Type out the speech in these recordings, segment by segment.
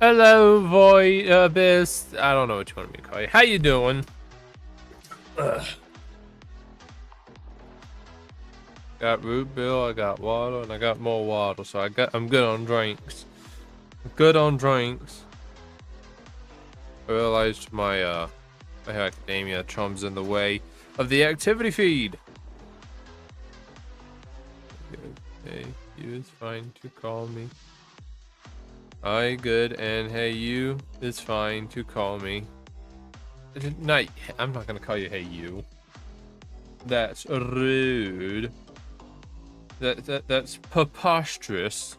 Hello, Void Abyss. I don't know what you want me to call you. How you doing? Ugh. Got root beer, I got water, and I got more water. So I'm good on drinks. Good on drinks. I realized my academia chums in the way of the activity feed. Hey, you is fine to call me. I good, and hey, you is fine to call me. No, I'm not gonna call you hey you. That's rude. That's preposterous.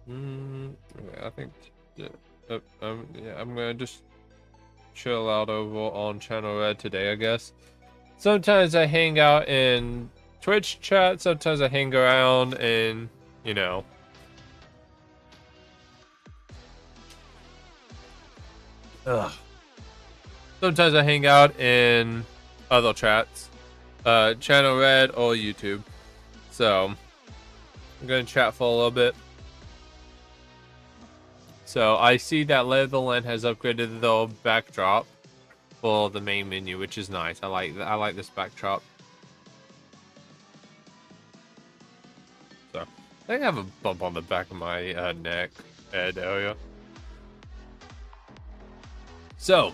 Okay, I think yeah, yeah, I'm gonna just chill out over on Channel Red today, I guess. Sometimes I hang out in Twitch chat, sometimes I hang around in, you know. Ugh. Sometimes I hang out in other chats. Channel Red or YouTube. So I'm gonna chat for a little bit. So I see that Layer of the Land has upgraded the backdrop for the main menu, which is nice. I like this backdrop. So I think I have a bump on the back of my neck, head area. So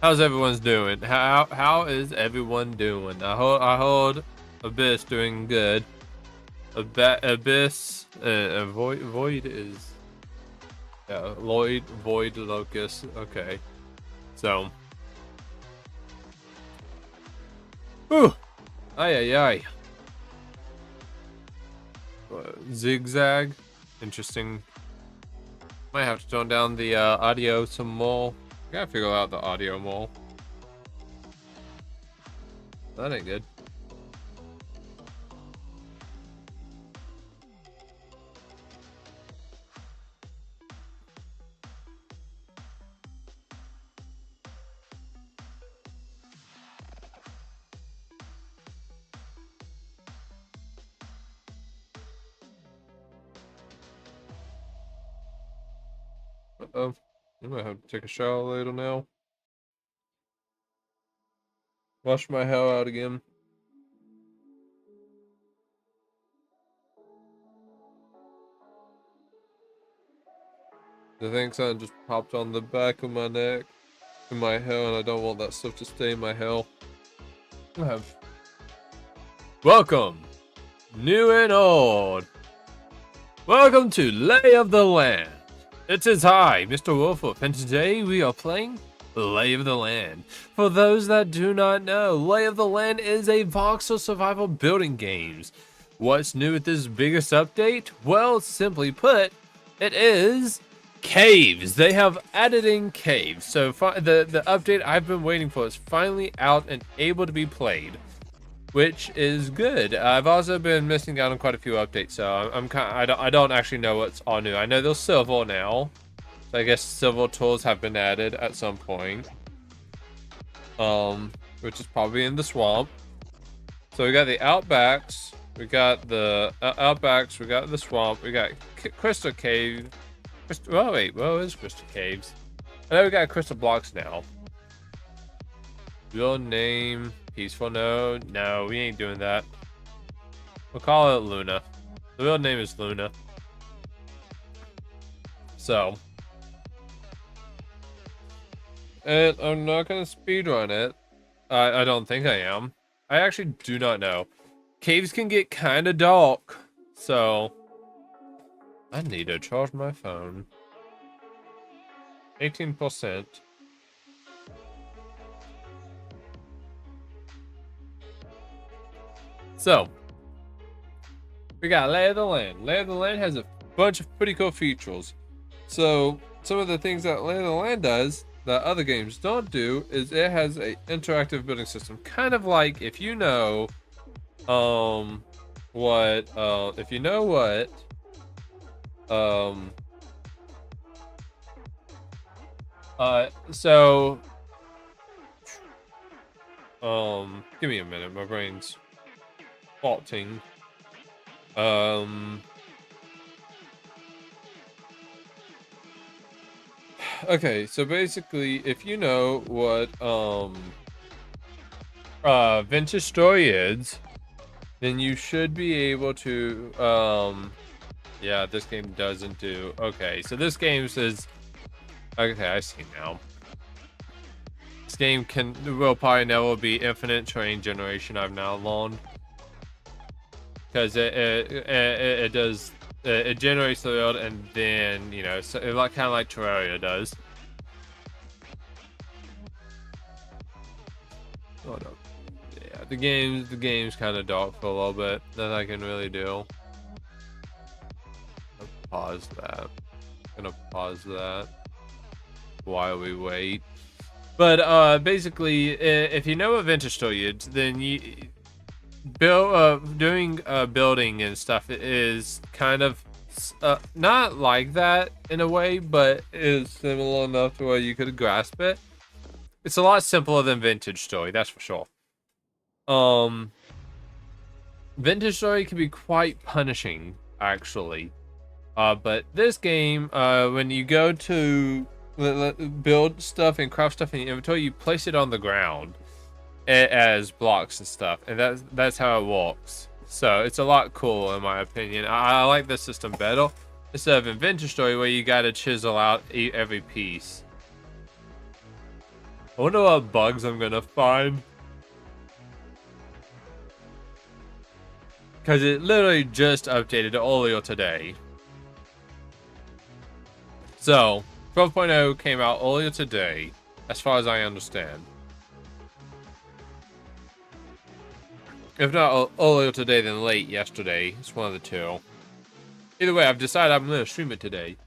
how's everyone's doing? How is everyone doing? I hold Abyss doing good. Abyss Void is Lloyd Void Locust. Okay, so whew, ay. Zigzag, interesting. Might have to tone down the audio some more. I gotta figure out the audio more. That ain't good. Uh-oh. I might have to take a shower later now. Wash my hair out again. I think something just popped on the back of my neck and my hair, and I don't want that stuff to stay in my hair. I have. Welcome, new and old. Welcome to Lay of the Land. It is I, Mr. Wolfwolf, and today we are playing Lay of the Land. For those that do not know, Lay of the Land is a voxel survival building games. What's new with this biggest update? Well, simply put, it is caves. They have added in caves. So the update I've been waiting for is finally out and able to be played, which is good. I've also been missing out on quite a few updates, so I don't actually know what's all new. I know there's silver now, so I guess silver tools have been added at some point, which is probably in the swamp. So we got the outbacks, we got the outbacks, we got the swamp, we got crystal cave. Oh wait, well, it is crystal caves. I know we got crystal blocks now. Real name. Peaceful Node? No, we ain't doing that. We'll call it Luna. The real name is Luna. So. And I'm not gonna speedrun it. I don't think I am. I actually do not know. Caves can get kind of dark. So. I need to charge my phone. 18%. So, we got Lay of the Land. Lay of the Land has a bunch of pretty cool features. So, some of the things that Lay of the Land does that other games don't do is it has an interactive building system. Kind of like if you know, give me a minute. My brain's faulting. Okay, so basically, if you know what vintage story is, then you should be able to yeah, this game doesn't do. Okay, so this game says, okay, I see now. This game will probably never be infinite train generation. I've now learned, because it does, it generates the world, and then, you know, so it like kind of like Terraria does. Oh no. Yeah, the game's kind of dark for a little bit. That I can really do. I'll pause that. I'm gonna pause that while we wait. But basically, if you know what vintage story is, then doing building and stuff is kind of not like that in a way, but is similar enough to where you could grasp it. It's a lot simpler than vintage story, that's for sure. Vintage story can be quite punishing, actually. But this game, when you go to build stuff and craft stuff in the inventory, you place it on the ground as blocks and stuff, and that's how it works. So it's a lot cooler in my opinion. I like this system better instead of in vintage story where you gotta chisel out every piece. I wonder what bugs I'm gonna find, because it literally just updated earlier today. So 12.0 came out earlier today, as far as I understand. If not earlier today, then late yesterday. It's one of the two. Either way, I've decided I'm going to stream it today,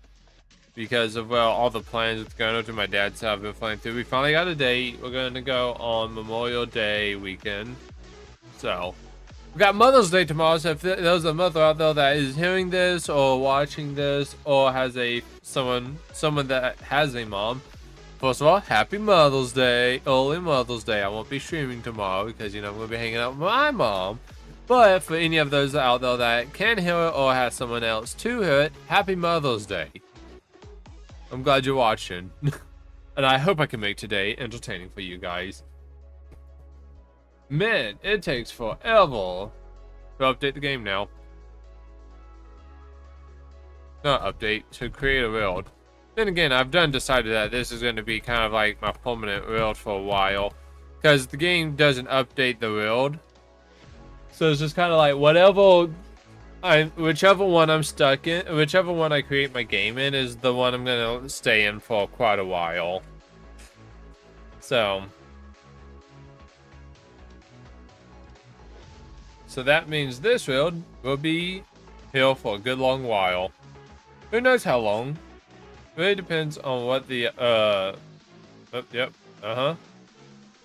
because of, well, all the plans that's going on to my dad's house I've been flying through. We finally got a date. We're going to go on Memorial Day weekend. So, we got Mother's Day tomorrow, so if there's a mother out there that is hearing this or watching this or has someone that has a mom, first of all, happy Mother's Day, early Mother's Day. I won't be streaming tomorrow because, you know, I'm going to be hanging out with my mom. But for any of those out there that can hear it or has someone else to hear it, happy Mother's Day. I'm glad you're watching. And I hope I can make today entertaining for you guys. Man, it takes forever to update the game now. Not update, to create a world. Then again, I've decided that this is going to be kind of like my permanent world for a while, because the game doesn't update the world. So it's just kind of like whichever one I'm stuck in, whichever one I create my game in is the one I'm going to stay in for quite a while. So that means this world will be here for a good long while. Who knows how long? Really depends on what the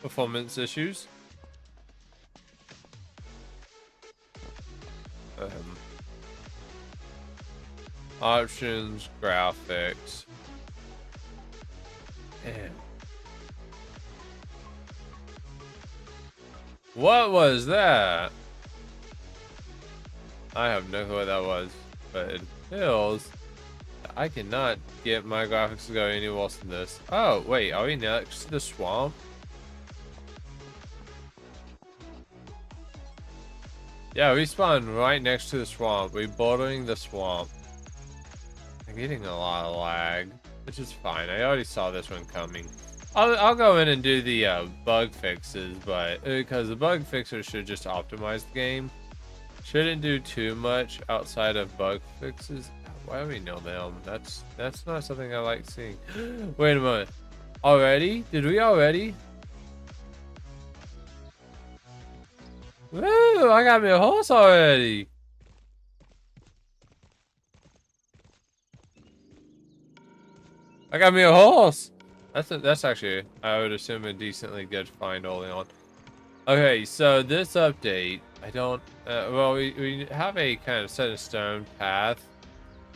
performance issues. Options, graphics. Man. What was that? I have no clue what that was, but it feels I cannot get my graphics to go any worse than this. Oh, wait, are we next to the swamp? Yeah, we spawned right next to the swamp. We're bordering the swamp. I'm getting a lot of lag, which is fine. I already saw this one coming. I'll go in and do the bug fixes, but because the bug fixers should just optimize the game. Shouldn't do too much outside of bug fixes. Why do we know them? That's not something I like seeing. Wait a minute. Already? Did we already? Woo! I got me a horse already. I got me a horse. That's actually, I would assume, a decently good find early on. Okay, so this update, I don't, well, we have a kind of set in stone path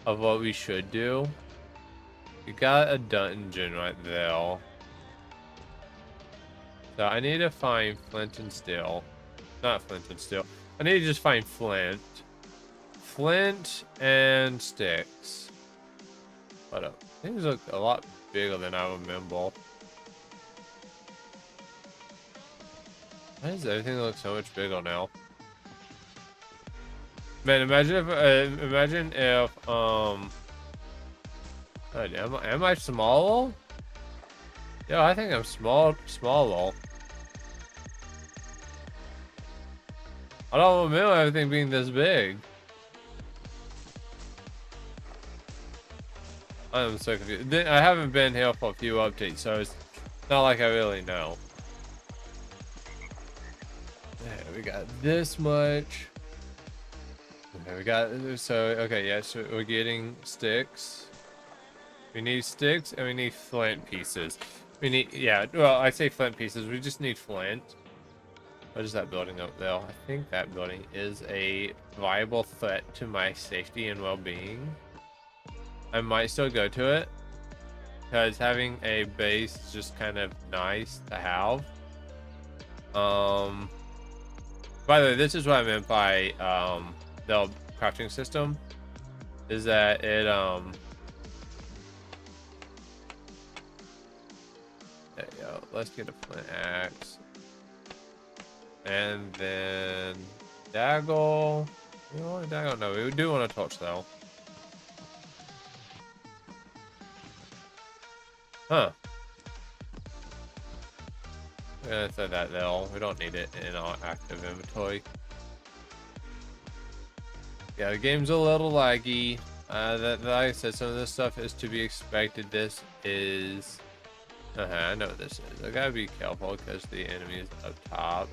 of what we should do. We got a dungeon right there. So I need to find flint and steel. Not flint and steel. I need to just find flint. Flint and sticks. But things look a lot bigger than I remember. Why does everything look so much bigger now? Man, imagine if oh, am I small? Yeah, I think I'm smaller. I don't remember everything being this big. I am so confused. I haven't been here for a few updates, so it's not like I really know. Yeah, we got this much. Okay, we got okay, yeah, so we're getting sticks. We need sticks and we need flint pieces. We need, yeah, well, I say flint pieces, we just need flint. What is that building up there? I think that building is a viable threat to my safety and well-being. I might still go to it, because having a base is just kind of nice to have. By the way, this is what I meant by the crafting system, is that it there you go. Let's get a flint axe. And then daggle. We want a daggle? No, we do want a torch though. Huh. We're gonna throw that there. We don't need it in our active inventory. Yeah, the game's a little laggy. Like I said, some of this stuff is to be expected. This is... I know what this is. I gotta be careful because the enemy is up top.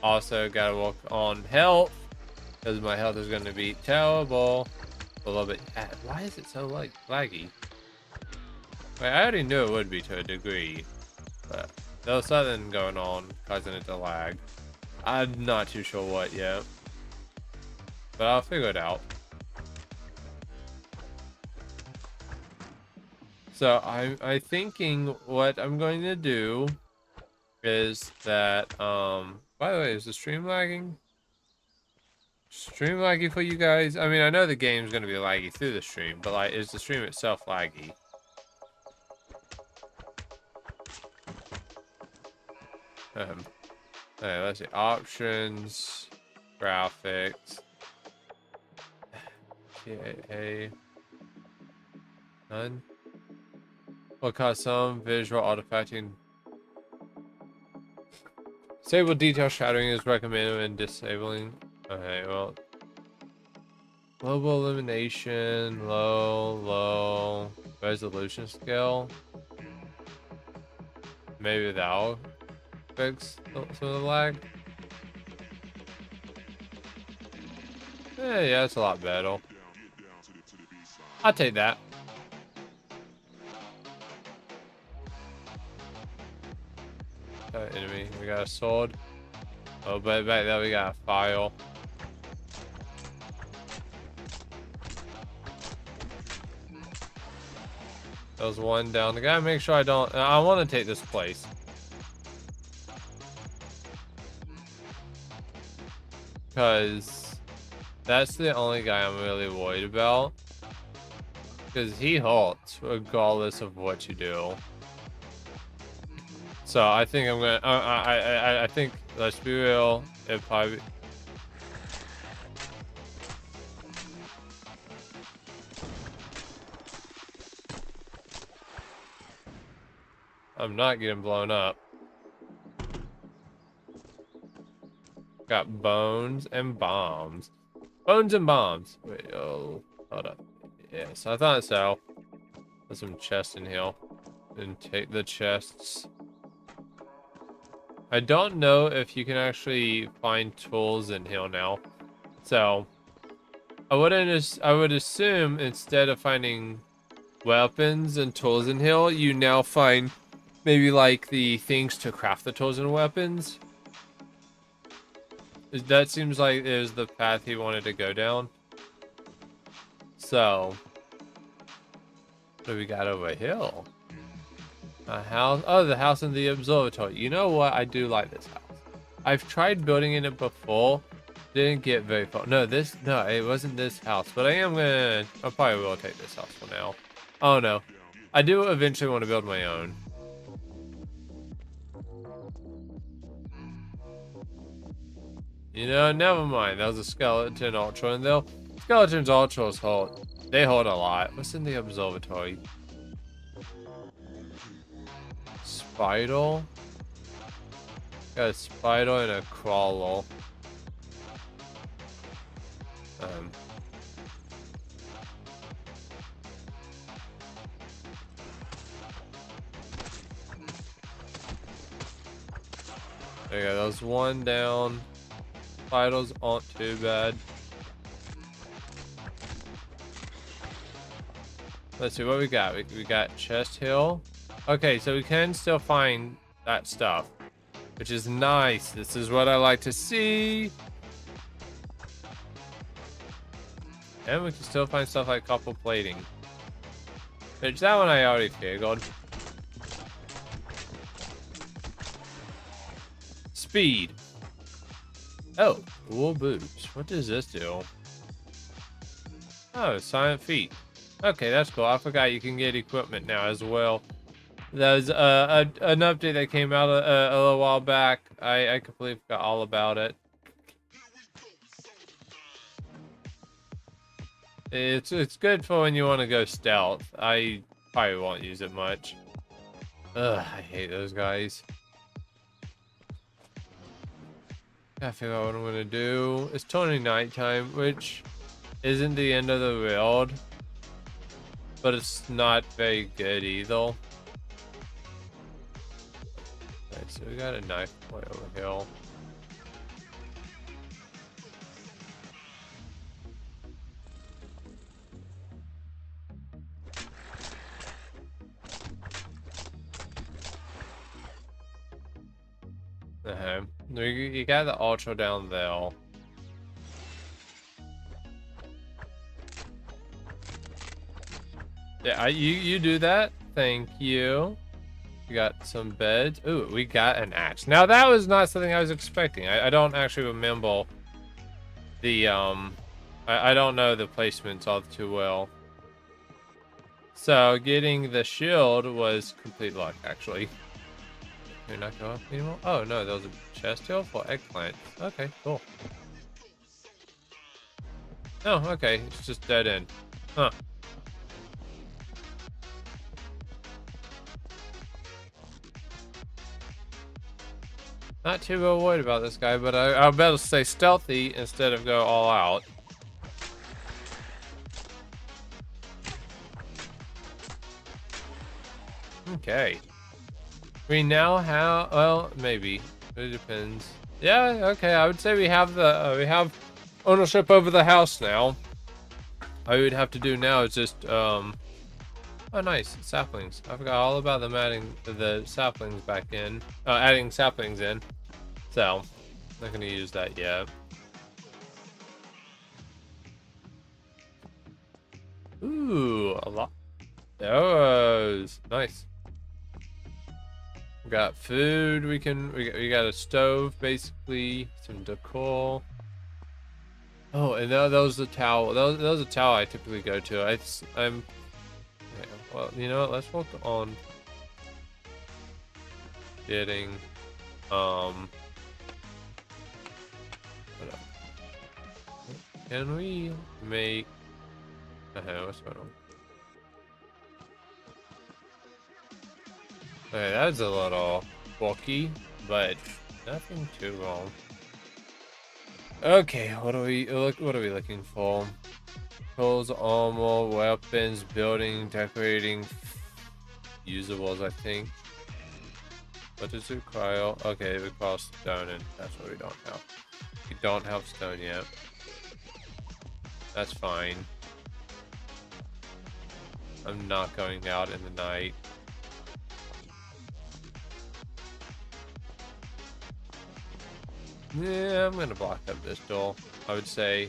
Also gotta work on health, because my health is gonna be terrible. A little bit. Why is it so like laggy? Wait, I already knew it would be to a degree, but there was something going on causing it to lag. I'm not too sure what yet, but I'll figure it out. So I'm thinking what I'm going to do is that by the way, is the stream lagging? Stream laggy for you guys? I mean, I know the game's gonna be laggy through the stream, but like, is the stream itself laggy? Okay, let's see. Options, graphics. Okay, none. Will cause some visual artifacting. Disable detail shadowing is recommended when disabling. Okay, well. Global illumination, low resolution scale. Maybe that'll fix some of the lag. Yeah, it's a lot better. I'll take that. Enemy, we got a sword. Oh, but back there we got a file. There's one down. I gotta make sure I don't. I want to take this place. Because that's the only guy I'm really worried about. Because he halts regardless of what you do. So I think I'm gonna. I think, let's be real, it probably. I'm not getting blown up. Got bones and bombs. Bones and bombs. Wait, oh, hold up. Yes, I thought so. There's some chests in here. And take the chests. I don't know if you can actually find tools in here now. So I would assume instead of finding weapons and tools in here, you now find maybe like the things to craft the tools and weapons. That seems like it was the path he wanted to go down. So what do we got over here? A house. Oh, the house in the observatory. You know what? I do like this house. I've tried building in it before, Didn't get very far. No, it wasn't this house, but I probably will take this house for now. Oh no. I do eventually want to build my own. You know, never mind. That was a skeleton ultra, and skeletons ultras they hold a lot. What's in the observatory? Spider? Got a spider and a crawler. There you go, there's one down. Spiders aren't too bad. Let's see what we got. We got chest hill. Okay, so we can still find that stuff, which is nice. This is what I like to see. And we can still find stuff like copper plating. Which that one I already figured. Speed. Oh, wool boots. What does this do? Oh, silent feet. Okay, that's cool. I forgot you can get equipment now as well. There's an update that came out a little while back. I completely forgot all about it. It's good for when you want to go stealth. I probably won't use it much. Ugh, I hate those guys. Gotta figure out what I'm gonna do. It's turning nighttime, which isn't the end of the world, but it's not very good either. Okay, so we got a knife point over here. You got the ultra down there. Yeah, you do that. Thank you. We got some beds. Ooh, we got an axe. Now that was not something I was expecting. I don't actually remember the I don't know the placements all too well. So getting the shield was complete luck, actually. You're not going up anymore? Oh no, there was a chest hill for eggplant. Okay, cool. Oh, okay, it's just dead end. Huh. Not too worried about this guy, but I'll better stay stealthy instead of go all out. Okay. We now have, well, maybe. It depends. Yeah, okay, I would say we have we have ownership over the house now. All we would have to do now is just, oh nice, saplings. I forgot all about them adding the saplings back in, adding saplings in. So, not gonna use that yet. Ooh, a lot. Those, nice. We got food. We got a stove, basically some decor. Oh, and that was the towel. That was a towel I typically go to. I'm. Yeah, well, you know what? Let's work on getting Can we make? What's going on? Okay, that's a little bulky, but nothing too wrong. Okay, what are we looking for? Tools, armor, weapons, building, decorating, usables, I think. What does it require? Okay, it requires stone, and that's what we don't have. We don't have stone yet. That's fine. I'm not going out in the night. Yeah, I'm gonna block up this door, I would say.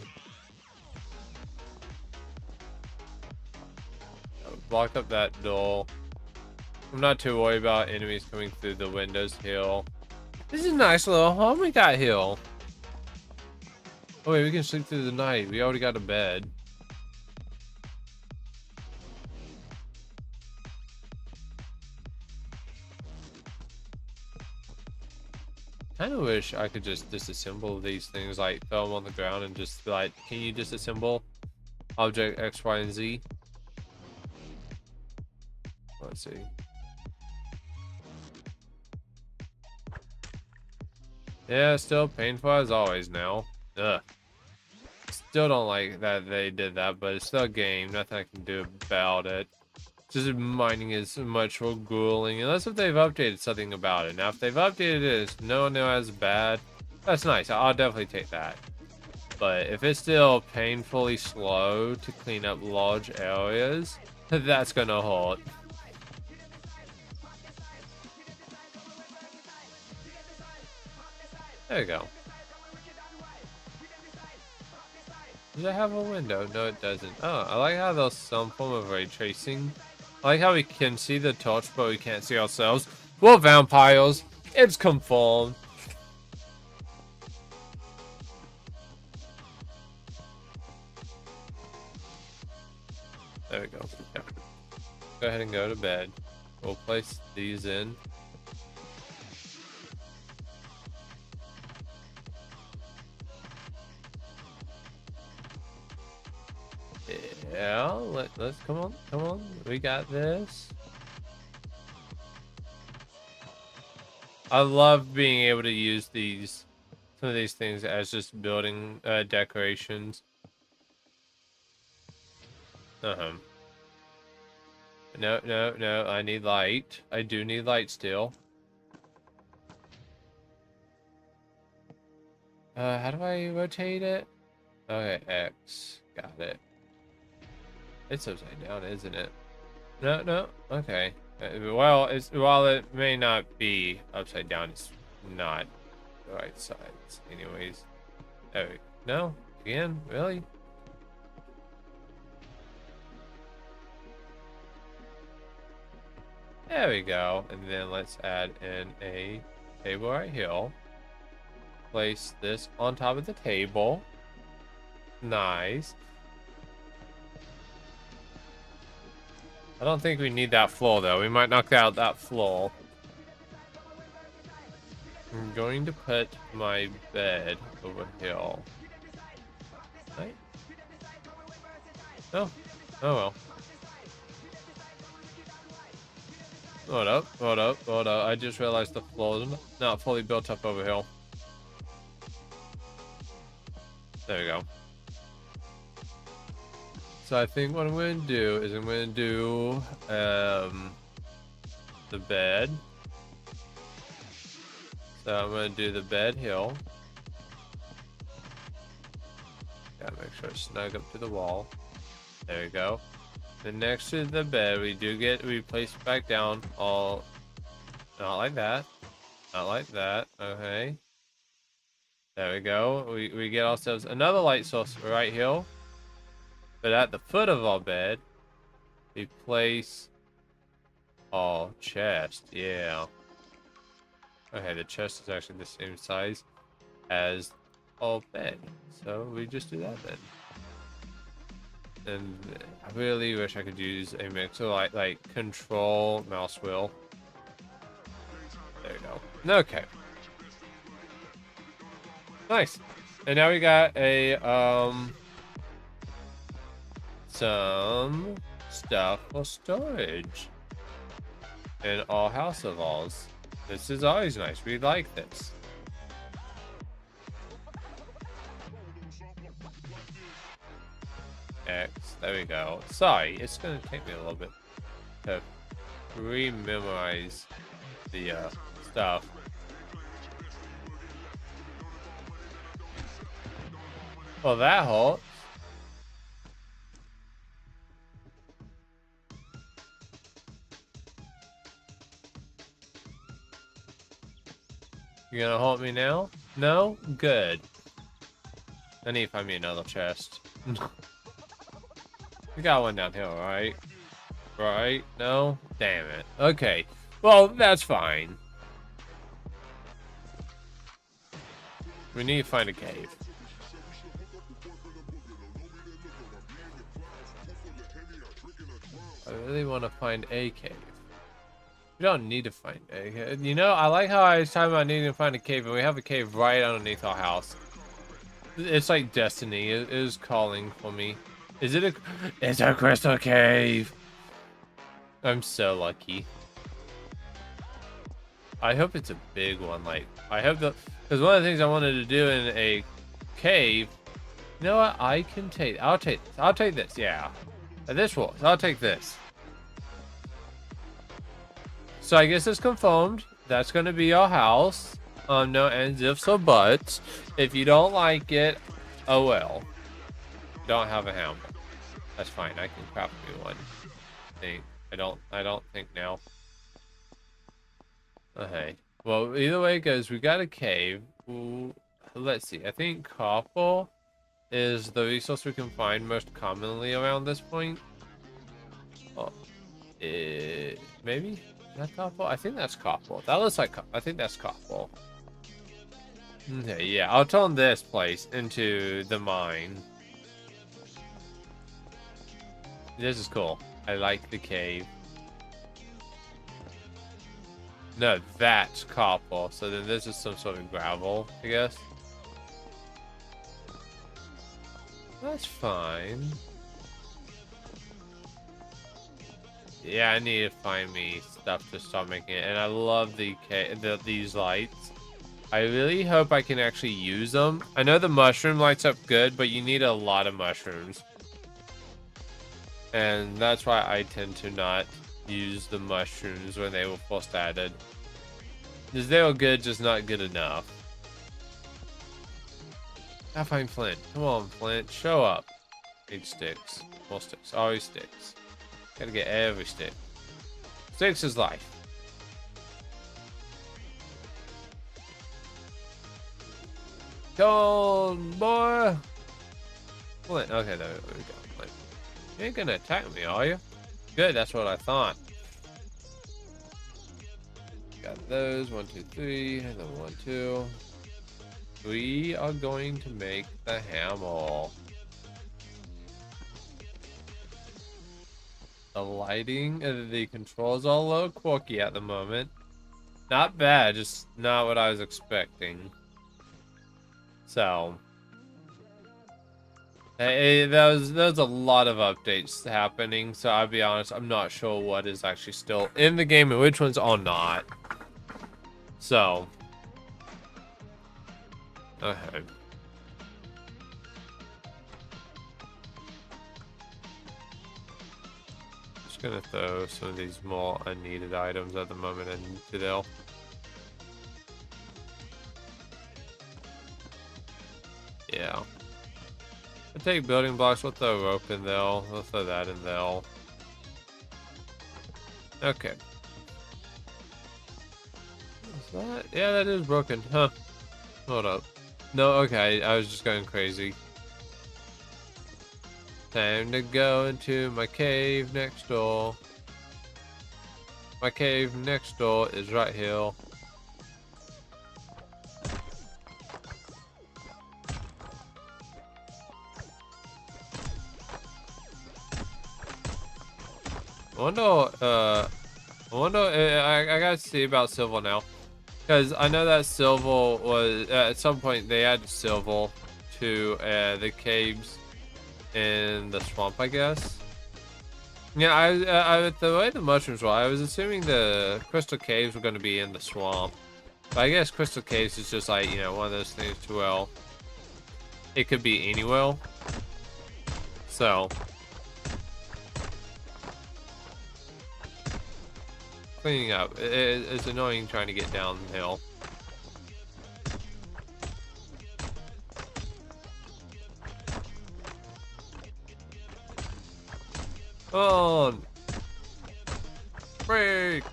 Block up that door. I'm not too worried about enemies coming through the windows here. This is a nice little home we got here. Oh wait, we can sleep through the night. We already got a bed. Kind of wish I could just disassemble these things, like throw them on the ground and just be like, can you disassemble object X, Y, and Z? Let's see. Yeah, still painful as always now. Ugh. Still don't like that they did that, but it's still a game. Nothing I can do about it. Just mining is much more grueling, unless if they've updated something about it. Now, if they've updated it, it's no as bad. That's nice. I'll definitely take that. But if it's still painfully slow to clean up large areas, that's gonna hurt. There you go. Does it have a window? No, it doesn't. Oh, I like how there's some form of ray tracing. I like how we can see the torch, but we can't see ourselves. We're vampires. It's conformed. There we go. Yeah. Go ahead and go to bed. We'll place these in. Yeah, let's come on. We got this. I love being able to use some of these things as just building decorations. No, I need light. I do need light still. How do I rotate it? Okay, X. Got it. It's upside down, isn't it? No. Okay. Well, while it may not be upside down, it's not the right sides. Anyways. Oh, no? Again? Really? There we go. And then let's add in a table right here. Place this on top of the table. Nice. I don't think we need that floor, though. We might knock out that floor. I'm going to put my bed over here. Right? Oh. Oh, well. Hold up. I just realized the floor is not fully built up over here. There we go. So I think what I'm going to do is I'm going to do the bed. So I'm going to do the bed hill. Gotta make sure it's snug up to the wall. There we go. Then next to the bed, we place it back down all, not like that. Not like that. Okay. There we go. We get ourselves another light source right here. But at the foot of our bed, we place our chest. Yeah. Okay, the chest is actually the same size as our bed. So we just do that then. And I really wish I could use a mixer like control mouse wheel. There you go. Okay. Nice. And now we got a some stuff for storage in our house of ours. This is always nice. We like this. X. There we go. Sorry, it's gonna take me a little bit to rememorize the stuff. Well, that hurt. You gonna hold me now? No? Good. I need to find me another chest. We got one down here, right? Right? No? Damn it. Okay. Well, that's fine. We need to find a cave. I really want to find a cave. We don't need to find a cave. You know, I like how I was talking about needing to find a cave, and we have a cave right underneath our house. It's like destiny. It is calling for me. Is it a... It's a crystal cave! I'm so lucky. I hope it's a big one. Like, I hope that... Because one of the things I wanted to do in a cave... You know what? I can take... I'll take this. I'll take this, yeah. This works. I'll take this. So I guess it's confirmed. That's going to be our house. No ands, ifs, or buts. If you don't like it, oh well. Don't have a hammer. That's fine. I can craft me one. I don't think now. Okay. Well, either way it goes, we got a cave. Ooh, let's see. I think copper is the resource we can find most commonly around this point. Oh, maybe? Is that copper? I think that's copper. That looks like I think that's copper. Okay, yeah. I'll turn this place into the mine. This is cool. I like the cave. No, that's copper. So then this is some sort of gravel, I guess. That's fine. Yeah, I need to find me stuff to start making it. And I love these lights. I really hope I can actually use them. I know the mushroom lights up good, but you need a lot of mushrooms. And that's why I tend to not use the mushrooms when they were first added. Because they were good, just not good enough. I find Flint. Come on, Flint. Show up. Need sticks. More sticks. Always sticks. Gotta get every stick. Sticks is life. Come on, boy. Flint. Okay, there we go. Flint. You ain't gonna attack me, are you? Good, that's what I thought. Got those. 1, 2, 3. And then 1, 2. We are going to make the hammer. The lighting and the controls are a little quirky at the moment. Not bad, just not what I was expecting. So, there's a lot of updates happening. So I'll be honest, I'm not sure what is actually still in the game and which ones are not. So, okay. Just gonna throw some of these more unneeded items at the moment into there. Yeah. I'll take building blocks, we'll throw rope in there. We'll throw that in there. Okay. Is that? Yeah, that is broken. Huh. Hold up. No, okay, I was just going crazy. Time to go into my cave next door. My cave next door is right here. I gotta see about silver now. Because I know that silver was, at some point they added silver to the caves in the swamp, I guess. Yeah, the way the mushrooms were, I was assuming the crystal caves were going to be in the swamp. But I guess crystal caves is just like, you know, one of those things to, well, it could be anywhere. So, cleaning up. It's annoying trying to get downhill. Come on! Break!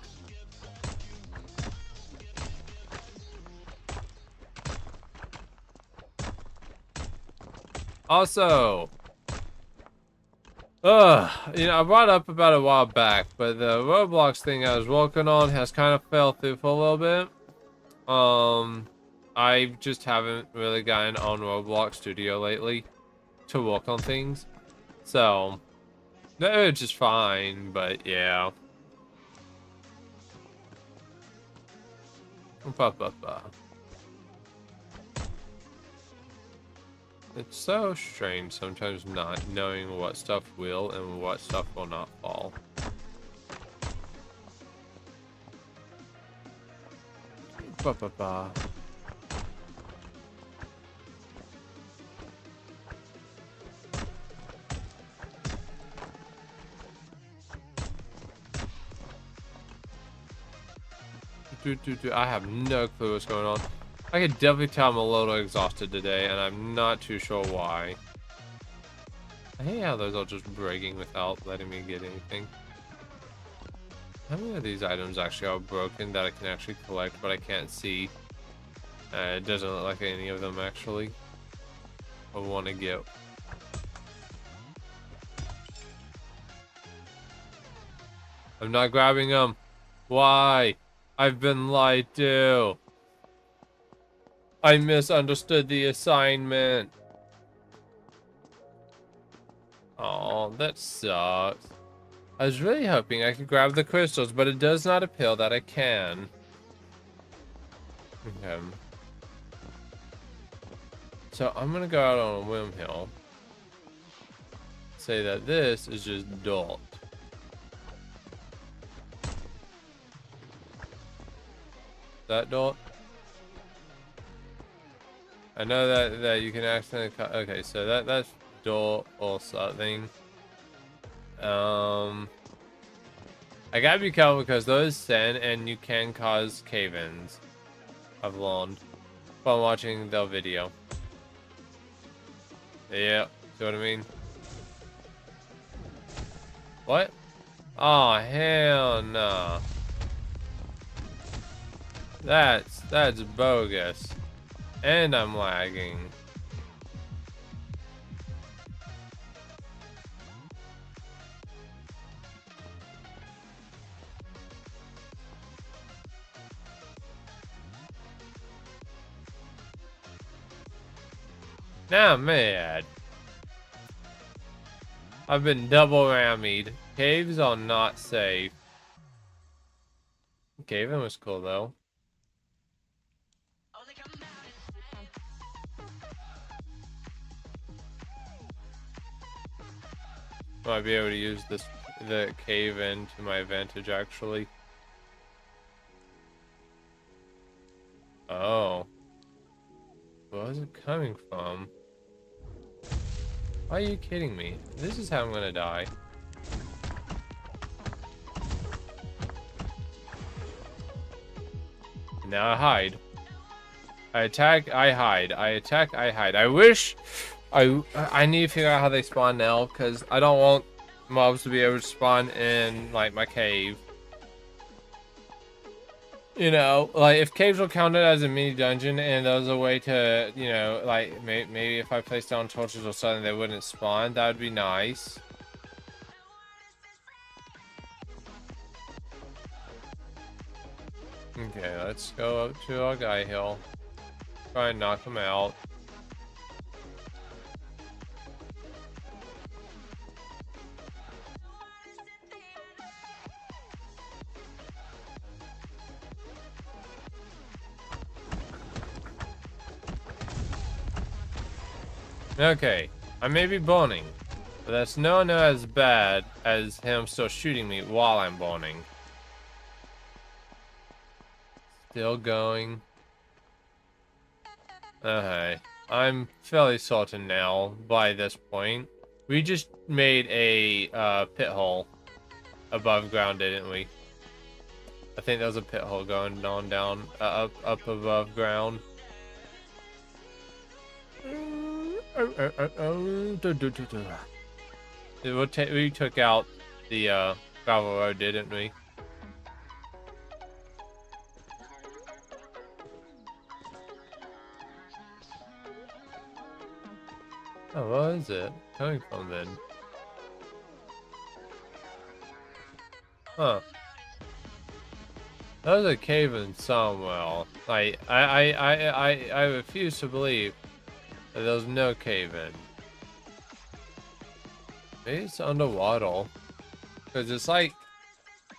Also, you know, I brought up about a while back, but the Roblox thing I was working on has kind of fell through for a little bit. I just haven't really gotten on Roblox Studio lately to work on things. So, No, it's just fine, but yeah. Ba, ba, ba. It's so strange sometimes not knowing what stuff will and what stuff will not fall. Ba, ba, ba. I have no clue what's going on. I can definitely tell I'm a little exhausted today, and I'm not too sure why. I hate how those are just breaking without letting me get anything. How many of these items actually are broken that I can actually collect, but I can't see? It doesn't look like any of them actually. I want to get. I'm not grabbing them. Why? I've been lied to. I misunderstood the assignment. Oh, that sucks. I was really hoping I could grab the crystals, but it does not appear that I can. Okay. So I'm gonna go out on a whim here. Say that this is just dirt. That dirt? I know that you can accidentally cut. Okay, so that's dirt or something. I gotta be careful because those sand and you can cause cave-ins. I've learned from watching their video. Yeah, see what I mean? What? Oh hell no. That's bogus. And I'm lagging. Now I'm mad. I've been double rammied. Caves are not safe. Cave-in was cool though. Might be able to use the cave-in to my advantage actually. Oh. Where is it coming from? Why are you kidding me? This is how I'm gonna die. Now I hide. I attack, I hide. I attack, I hide. I wish I need to figure out how they spawn now, because I don't want mobs to be able to spawn in like my cave. You know, like if caves were counted as a mini dungeon and there was a way to, you know, like maybe if I placed down torches or something they wouldn't spawn, that would be nice. Okay, let's go up to our guy hill. Try and knock him out. Okay, I may be boning, but that's no as bad as him still shooting me while I'm boning. Still going. Okay, I'm fairly certain now by this point. We just made a pit hole above ground, didn't we? I think there was a pit hole going on down up above ground. We took out the gravel road, didn't we? Oh, where is it coming from then? Huh. That was a cave in somewhere. Like I refuse to believe that there was no cave in. Maybe it's underwater. Cause it's like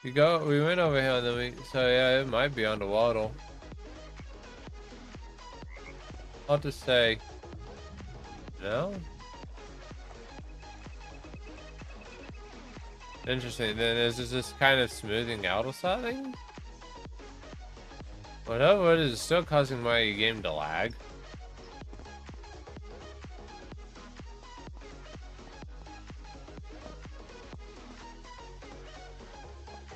we went over here and then so yeah, it might be underwater. Hard to say. No? Interesting. Then is this just kind of smoothing out or something? Whatever it is, still causing my game to lag.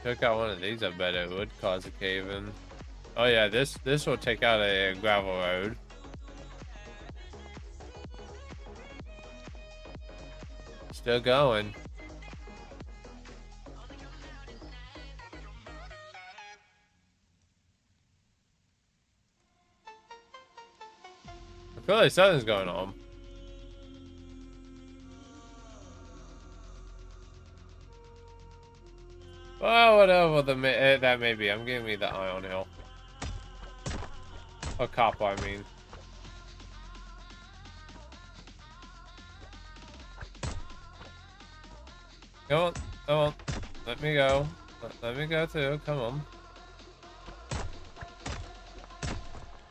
Took out one of these, I bet it would cause a cave in. Oh yeah, this will take out a gravel road. Still going. I feel like something's going on. Well, whatever that may be. I'm giving me the Iron Hill. Or copper, I mean. Come on, come on. Let me go. Let me go through. Come on.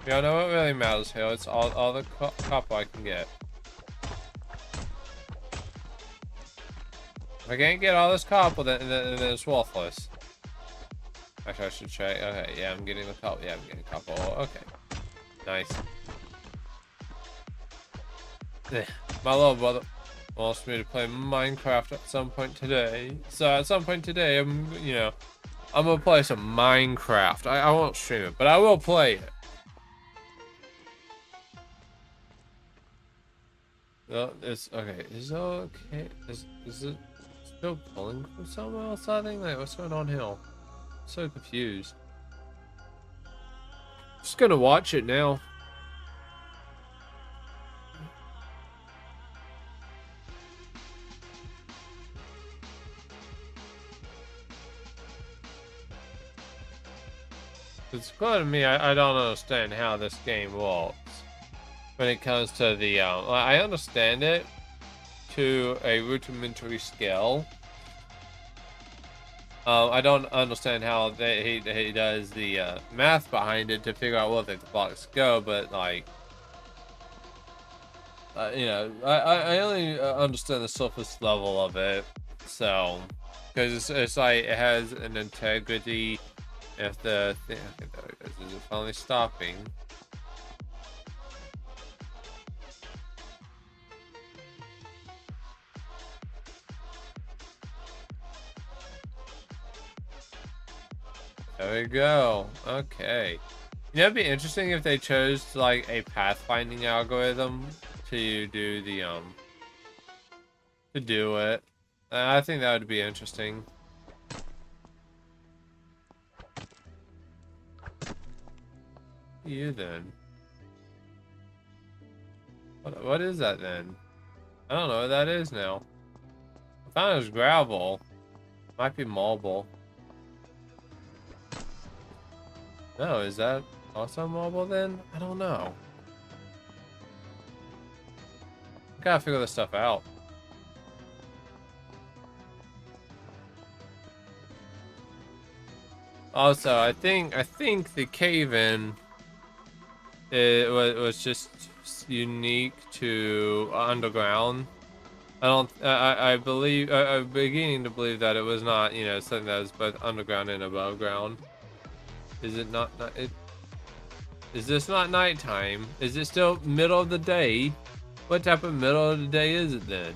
Y'all know what really matters here. It's all the copper I can get. If I can't get all this copper, then it's worthless. Actually, I should check. Okay, yeah, I'm getting the copper. Yeah, I'm getting copper. Okay, nice. My little brother wants me to play Minecraft at some point today. So at some point today, I'm gonna play some Minecraft. I won't stream it, but I will play it. No, it's okay. Is it okay? Is it still pulling from somewhere else? I think like what's going on here? I'm so confused. Just gonna watch it now. It's clear to me. I don't understand how this game works when it comes to the. I understand it to a rudimentary scale. I don't understand how he does the math behind it to figure out where the blocks go, but like, I only understand the surface level of it. So, because it's like it has an integrity. If the thing, okay, there it goes. Is it finally stopping? There we go. Okay. You know, it'd be interesting if they chose like a pathfinding algorithm to do the to do it. I think that would be interesting. You then. What is that then? I don't know what that is now. I found it was gravel. Might be marble. No, is that also marble then? I don't know. I gotta figure this stuff out. Also, I think the cave-in was just unique to underground. I believe I'm beginning to believe that it was not, something that was both underground and above ground. Is it not? Is this not nighttime? Is it still middle of the day? What type of middle of the day is it then?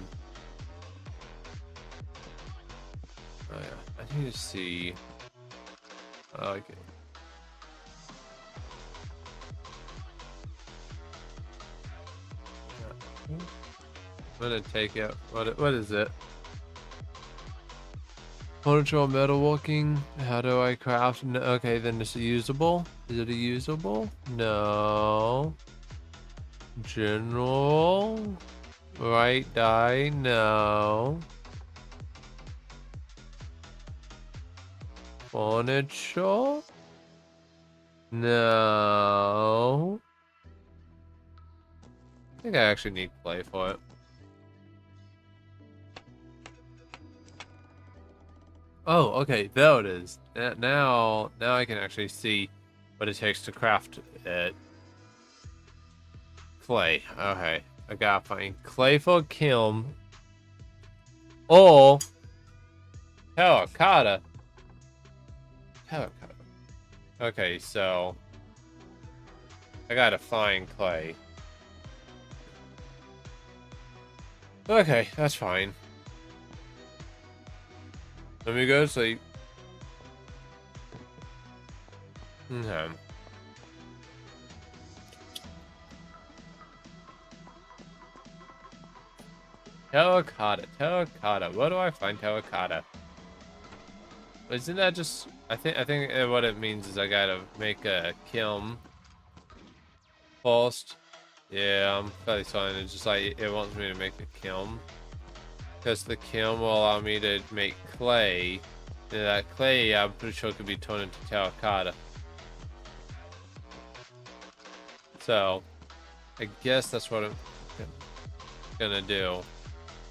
Oh yeah, I need to see. I like it. I'm gonna take it. What is it? Furniture metalworking. How do I craft? No, okay, then it's usable. Is it a usable? No. General. Right die. No. Furniture. No. I think I actually need to play for it. Oh, okay, there it is. Now I can actually see what it takes to craft it. Clay. Okay, I gotta find clay for kiln or terracotta. Terracotta. Okay, so I gotta find clay. Okay, that's fine. Let me go to sleep. Okay. Terracotta, terracotta. Where do I find terracotta? Isn't that just? I think what it means is I gotta make a kiln first. Yeah, I'm fairly certain it's just like it wants me to make a kiln because the kiln will allow me to make clay. And that clay, I'm pretty sure could be turned into terracotta. So, I guess that's what I'm gonna do.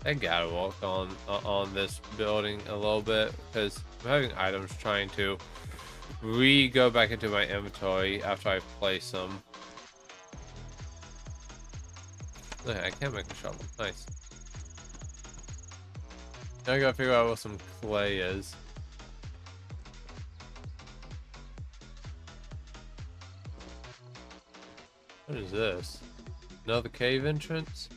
I gotta work on this building a little bit because I'm having items trying to go back into my inventory after I place them. Okay, I can't make a shovel. Nice. Now I gotta figure out what some clay is. What is this? Another cave entrance?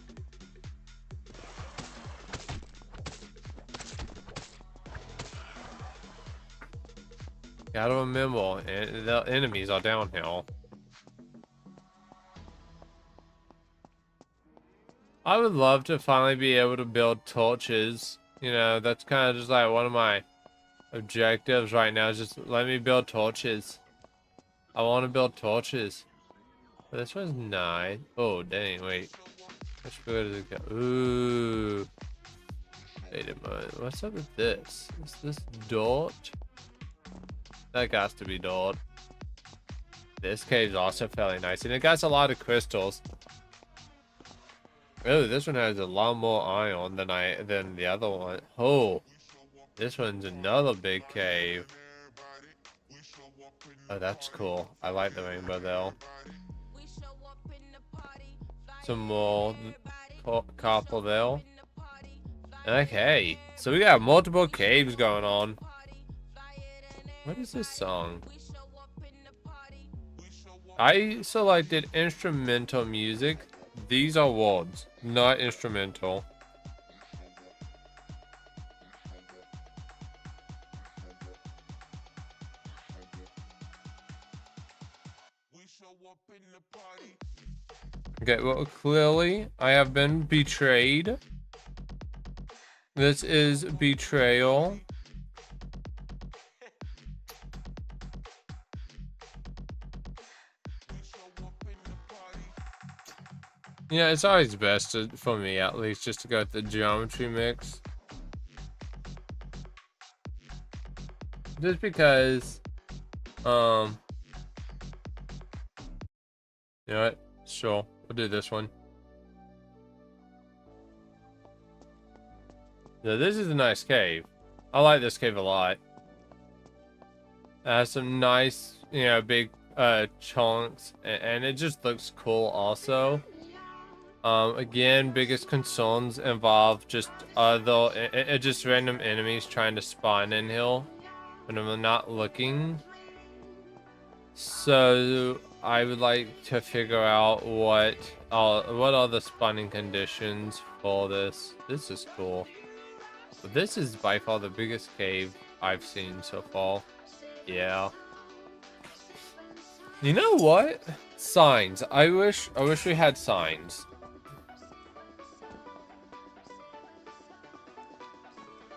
Gotta remember, the enemies are downhill. I would love to finally be able to build torches. You know, that's kind of just like one of my objectives right now is just let me build torches. I want to build torches. But this one's nice. Oh, dang, wait. Which way does it go? Ooh. Wait a minute. What's up with this? Is this dirt? That got to be dirt. This cave's also fairly nice. And it got a lot of crystals. Oh, this one has a lot more iron than the other one. Oh, this one's another big cave. Oh, that's cool. I like the rainbow though. Some more copper there. Okay, so we got multiple caves going on. What is this song? I selected instrumental music. These are words, not instrumental. Okay, well, clearly I have been betrayed. This is betrayal. Yeah, it's always best for me at least just to go with the geometry mix. Just because, you know what? Sure, we'll do this one. Yeah, this is a nice cave. I like this cave a lot. It has some nice, you know, big chunks, and it just looks cool also. Again, biggest concerns involve just just random enemies trying to spawn in here when I'm not looking. So I would like to figure out what are the spawning conditions for this. This is cool. But this is by far the biggest cave I've seen so far. Yeah. You know what? Signs. I wish we had signs.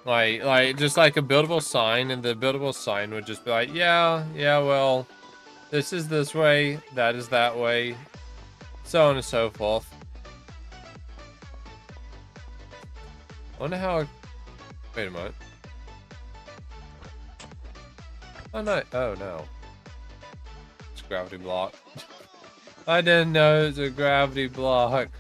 Like just like a buildable sign, and the buildable sign would just be like, yeah, well, this is this way, that is that way, so on and so forth. Wonder how. Wait a minute. Oh no! Oh no! It's a gravity block. I didn't know it was a gravity block.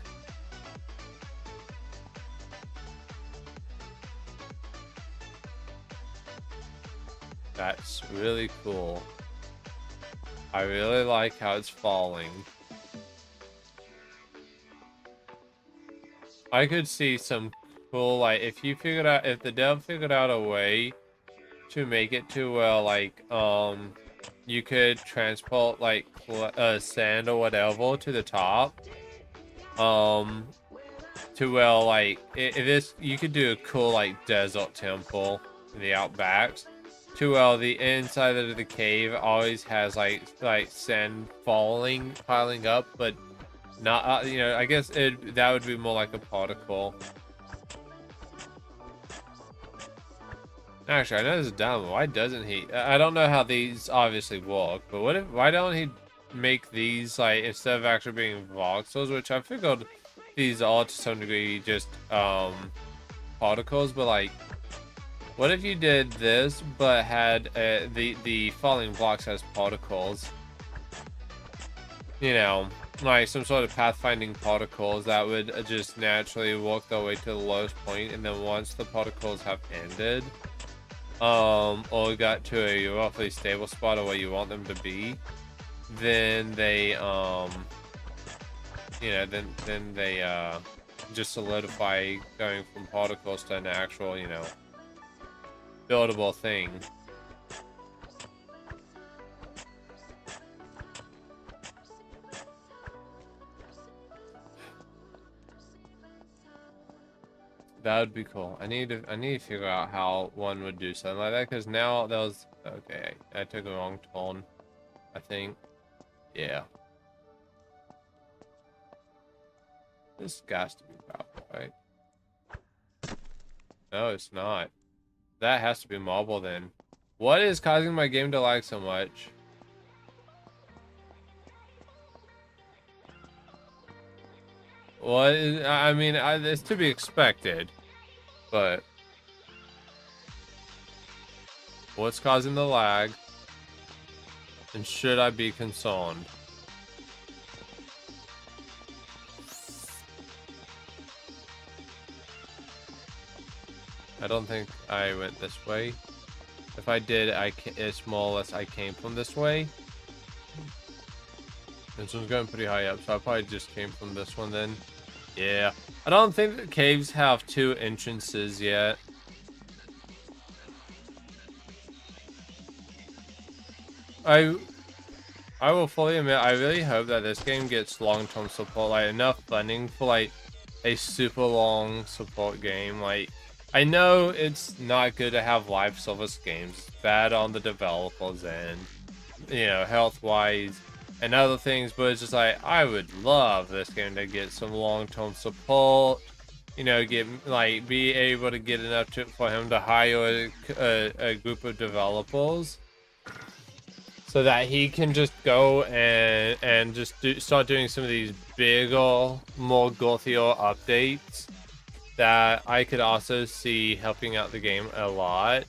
really cool. I really like how it's falling. I could see some cool, like, if the dev figured out a way to make it to where, like, you could transport, like, sand or whatever to the top, to where, like, you could do a cool, like, desert temple in the outbacks, to where the inside of the cave always has, like sand piling up, but not, you know, I guess that would be more like a particle. Actually, I know this is dumb. Why doesn't he? I don't know how these obviously work, but why don't he make these, like, instead of actually being voxels, which I figured these are to some degree just particles, but like, what if you did this but had the falling blocks as particles? You know, like some sort of pathfinding particles that would just naturally work their way to the lowest point, and then once the particles have ended, or got to a roughly stable spot or where you want them to be, then they, you know, then they, just solidify, going from particles to an actual, you know, buildable thing. That would be cool. I need to figure out how one would do something like that, because now that was okay. I took a wrong turn, I think. Yeah. This has to be powerful, right? No, it's not. That has to be marble then. What is causing my game to lag so much? What is, I mean, it's to be expected, but what's causing the lag? And should I be concerned? I don't think I went this way. If I did, it's more or less I came from this way. This one's going pretty high up, so I probably just came from this one then. Yeah. I don't think the caves have 2 entrances yet. I will fully admit, I really hope that this game gets long-term support, like enough funding for like a super long support game. Like, I know it's not good to have live service games, bad on the developers end, you know, health-wise and other things, but it's just like, I would love this game to get some long-term support, you know, be able to get enough for him to hire a group of developers, so that he can just go and just start doing some of these bigger, more girthier updates that I could also see helping out the game a lot.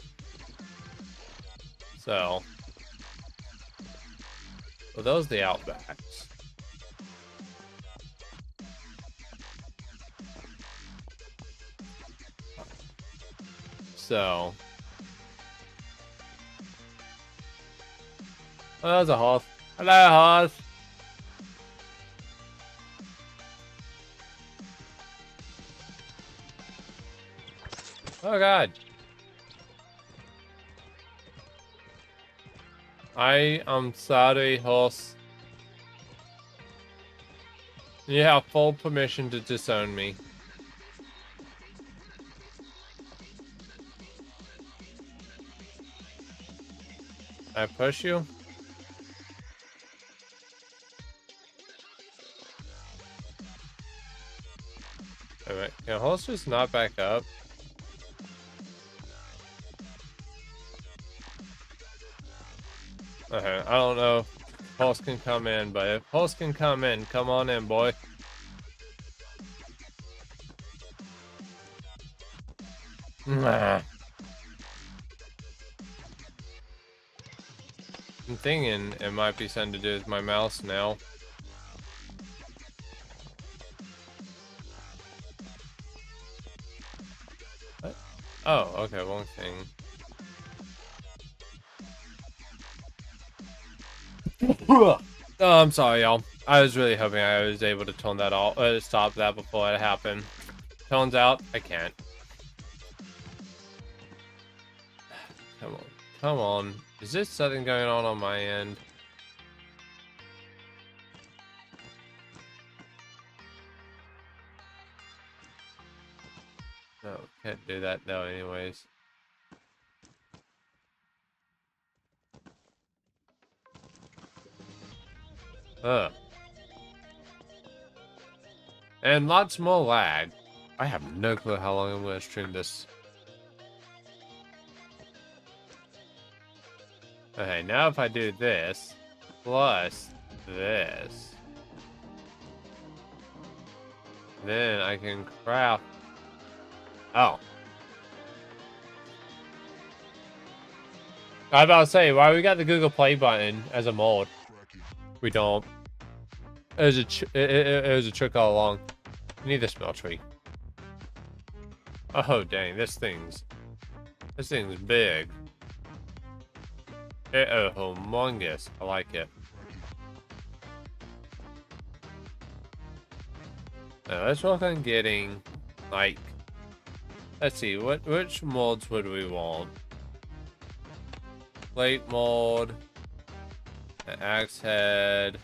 So, well, those are the outbacks. So, oh, that was a horse. Hello, horse. Oh god. I am sorry, horse. You have full permission to disown me. I push you? Alright, can horse just not back up? Okay, I don't know if horse can come in, but if horse can come in, come on in, boy. Nah. I'm thinking it might be something to do with my mouse now. What? Oh, okay, wrong thing. Oh, I'm sorry, y'all. I was really hoping I was able to tone that off, stop that before it happened. Turns out I can't. Come on, come on. Is this something going on my end? No, can't do that now anyways. Ugh. And lots more lag. I have no clue how long I'm going to stream this. Okay, now if I do this, plus this, then I can craft. Oh. I was about to say, why we got the Google Play button as a mod? We don't. It was it was a trick all along. We need the smeltery. Oh dang, this thing's big. It's humongous. I like it. Now let's work on getting, like, let's see, which molds would we want? Plate mold, an axe head,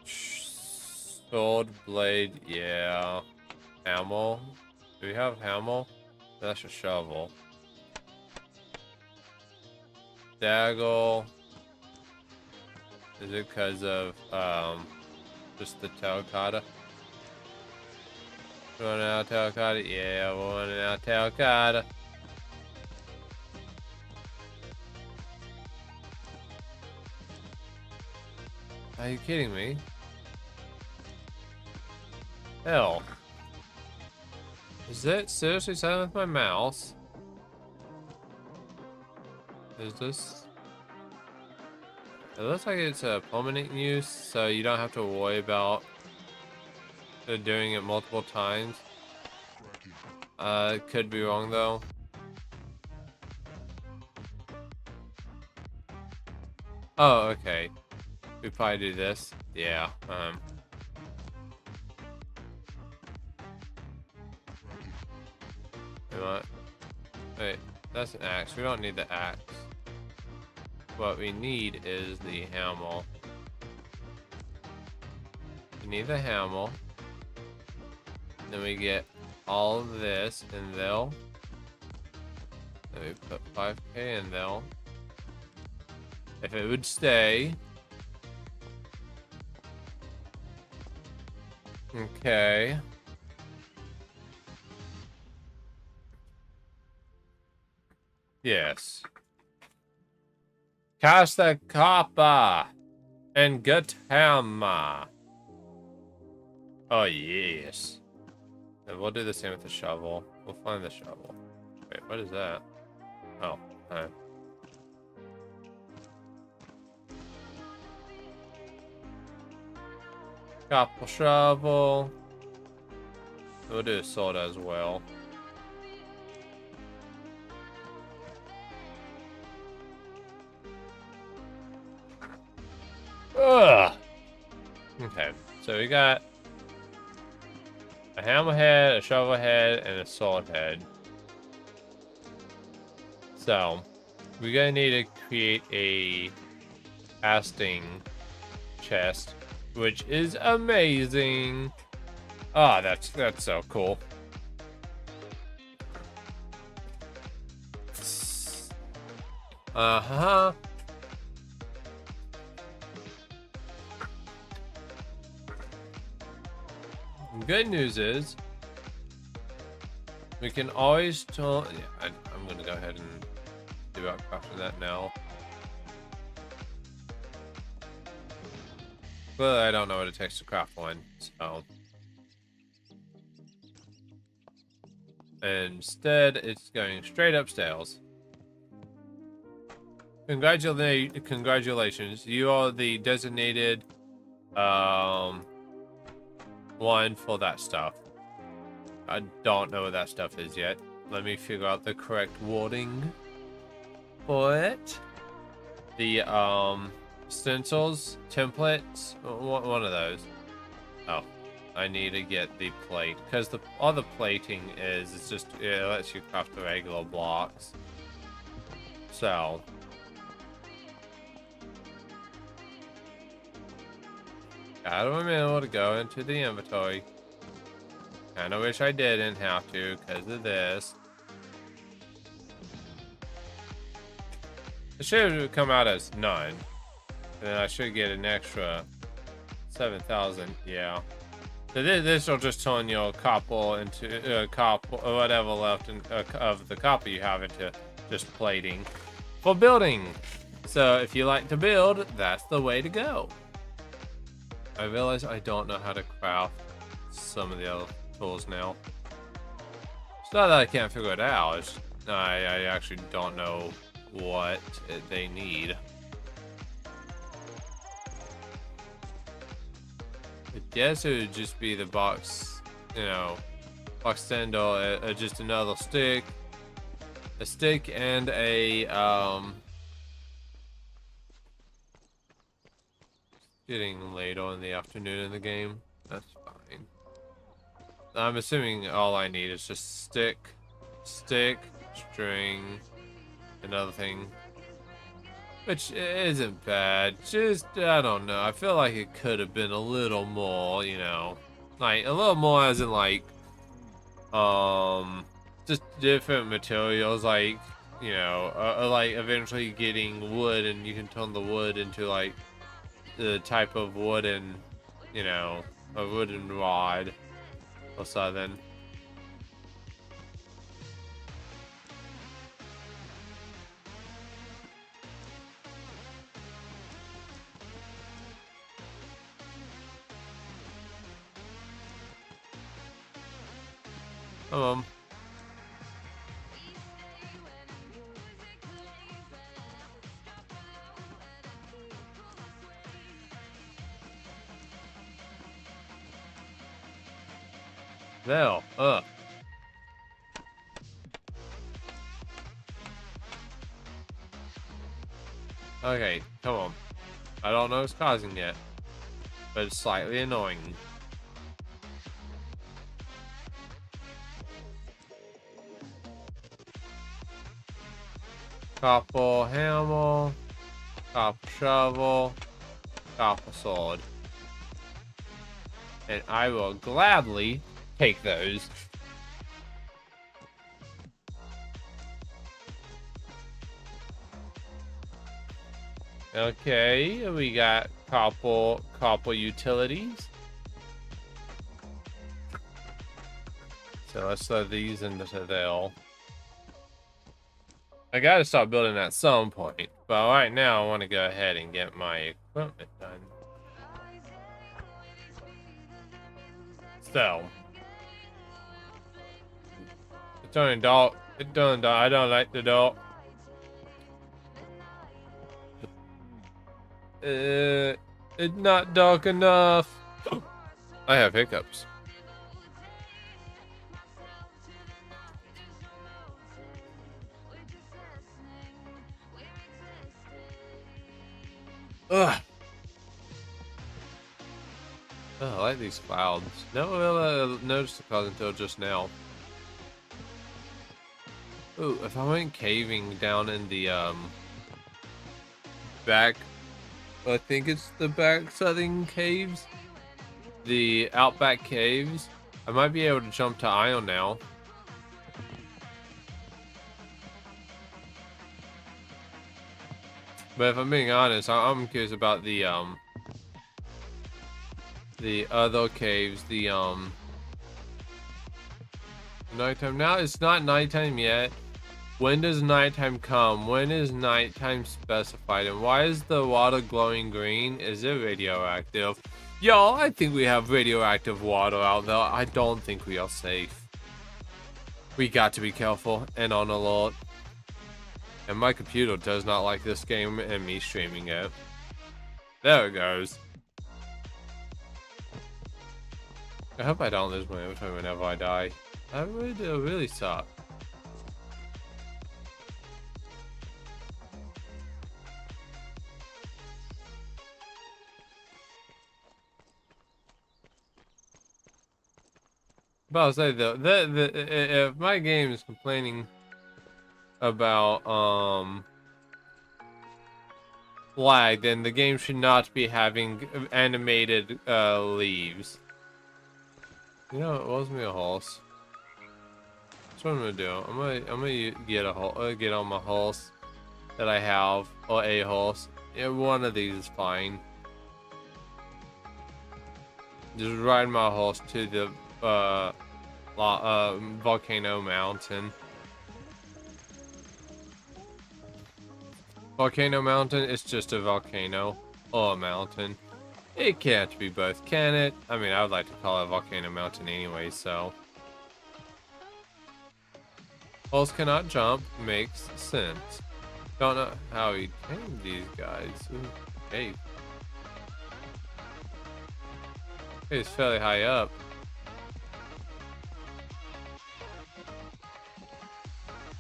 sword blade, yeah. Hammer. Do we have hammer? That's a shovel. Daggle. Is it because of just the terracotta? Running out of terracotta? Yeah, we're running out of terracotta. Are you kidding me? Hell. Is it seriously something with my mouse? Is this? It looks like it's a permanent use, so you don't have to worry about doing it multiple times. Could be wrong though. Oh, okay. We probably do this. Yeah. What? Wait, that's an axe. We don't need the axe. What we need is the hammer. We need the hammer. Then we get all of this in there. Then we put 5k in there. If it would stay. Okay. Yes. Cast the copper and get hammer. Oh yes. And we'll do the same with the shovel. We'll find the shovel. Wait, what is that? Oh, hi. Copper shovel. We'll do a sword as well. Ugh. Okay, so we got a hammer head, a shovel head, and a sword head. So we're gonna need to create a casting chest, which is amazing. Ah, that's so cool. Uh-huh. Good news is we can always turn. Yeah, I'm gonna go ahead and do out crafting that now. But I don't know what it takes to craft one, so instead it's going straight upstairs. Congratulations, you are the designated one for that stuff. I don't know what that stuff is yet. Let me figure out the correct wording for it. the stencils, templates, one of those. Oh, I need to get the plate because all the plating it's just it lets you craft the regular blocks. So gotta remember to go into the inventory. Kinda wish I didn't have to because of this. It should come out as none. And then I should get an extra 7,000. Yeah. So this will just turn your copper into copper or whatever left of the copper you have into just plating for building. So if you like to build, that's the way to go. I realize I don't know how to craft some of the other tools now. It's not that I can't figure it out. It's, I actually don't know what they need. I guess it would just be the box, you know, box stand or just another stick, a stick and a getting later in the afternoon in the game. That's fine. I'm assuming all I need is just stick, string, another thing, which isn't bad. Just I don't know. I feel like it could have been a little more, you know, like a little more as in like just different materials, like you know, like eventually getting wood, and you can turn the wood into like the type of wooden, you know, a wooden rod or something. Come on. There. Okay, come on. I don't know what's causing it, but it's slightly annoying. Copper hammer, copper shovel, copper sword. And I will gladly take those. Okay, we got copper utilities. So let's throw these into there. I gotta stop building at some point, but right now I want to go ahead and get my equipment done. So, it's only dark. It's done. I don't like the dark. It's not dark enough. I have hiccups. Ugh. Oh, I like these clouds. Never really noticed the clouds until just now. Ooh, if I went caving down in the back, I think it's the back southern caves, the outback caves, I might be able to jump to Iron now. But if I'm being honest, I'm curious about the other caves, the nighttime. Now it's not nighttime yet. When does nighttime come? When is nighttime specified? And why is the water glowing green? Is it radioactive? Yo, I think we have radioactive water out there. I don't think we are safe. We got to be careful and on alert. And my computer does not like this game and me streaming it. There it goes. I hope I don't lose my inventory whenever I die. That would really suck. But I'll say though, if my game is complaining about lag, then the game should not be having animated leaves. You know, it was me a horse. That's what I'm gonna do. I'm gonna get on my horse that I have, or a horse. Yeah, one of these is fine. Just ride my horse to the volcano mountain. Volcano mountain, it's just a volcano or a mountain. It can't be both, can it? I mean, I would like to call it volcano mountain anyway, so. Horse cannot jump makes sense. Don't know how he tamed these guys. Ooh, hey. He's fairly high up.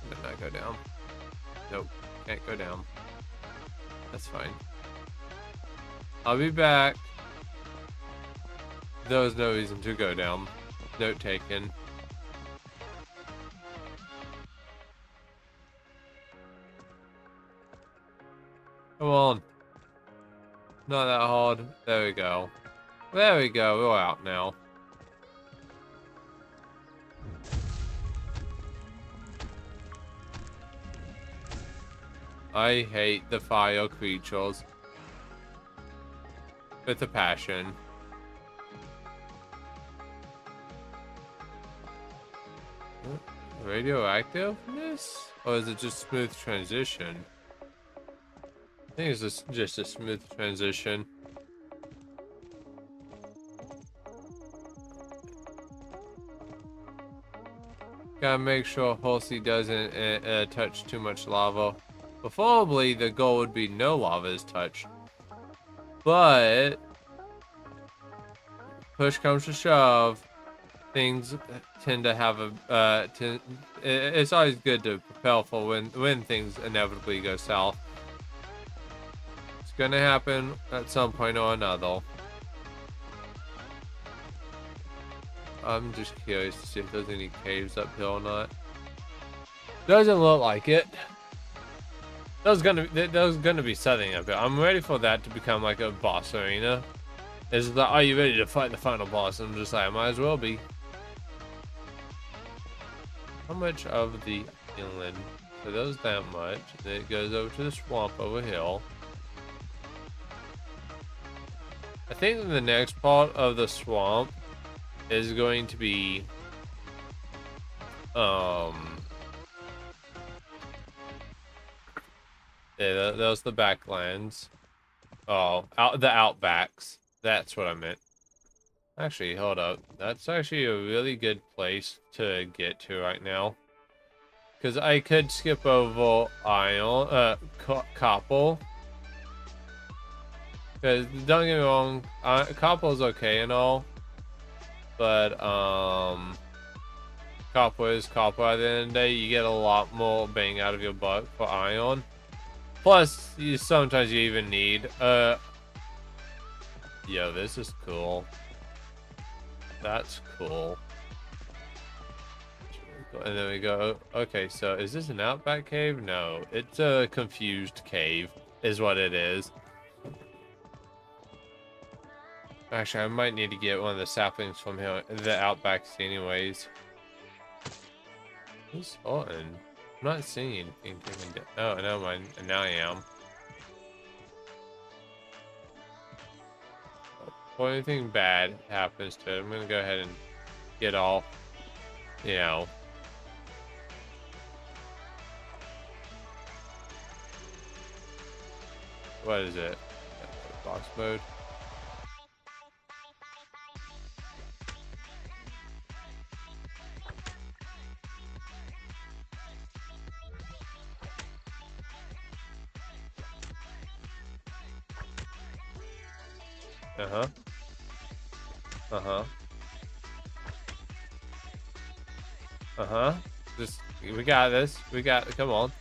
Did not go down. Nope, can't go down. That's fine. I'll be back. There was no reason to go down. Note taken. Come on. Not that hard. There we go. There we go. We're out now. I hate the fire creatures. With a passion. Radioactiveness? Or is it just smooth transition? I think it's just a smooth transition. Gotta make sure Horsey doesn't touch too much lava. Preferably, the goal would be no lava is touched. But push comes to shove, things tend to have a it's always good to prepare for when things inevitably go south. It's gonna happen at some point or another. I'm just curious to see if there's any caves up here or not. Doesn't look like it. There's gonna be something up here. I'm ready for that to become like a boss arena. Is that, are you ready to fight the final boss? I'm just like, I might as well be. How much of the inland? So there's that much. Then it goes over to the swamp over here. I think the next part of the swamp is going to be yeah, those the backlands. Oh, the outbacks. That's what I meant. Actually, hold up. That's actually a really good place to get to right now. Because I could skip over iron, copper. Because don't get me wrong, copper's okay and all. But, copper is copper. At the end of the day, you get a lot more bang out of your butt for iron. Plus, sometimes you even need, yo, this is cool. That's cool. And then we go, okay, so is this an outback cave? No, it's a confused cave, is what it is. Actually, I might need to get one of the saplings from here, the outbacks anyways. Who's Orton? I'm not seeing anything. Oh, never mind. Now I am. Before anything bad happens to it, I'm gonna go ahead and get all, you know. What is it? Box mode. Uh-huh. Uh-huh. Uh-huh. Just, we got this. We got, come on.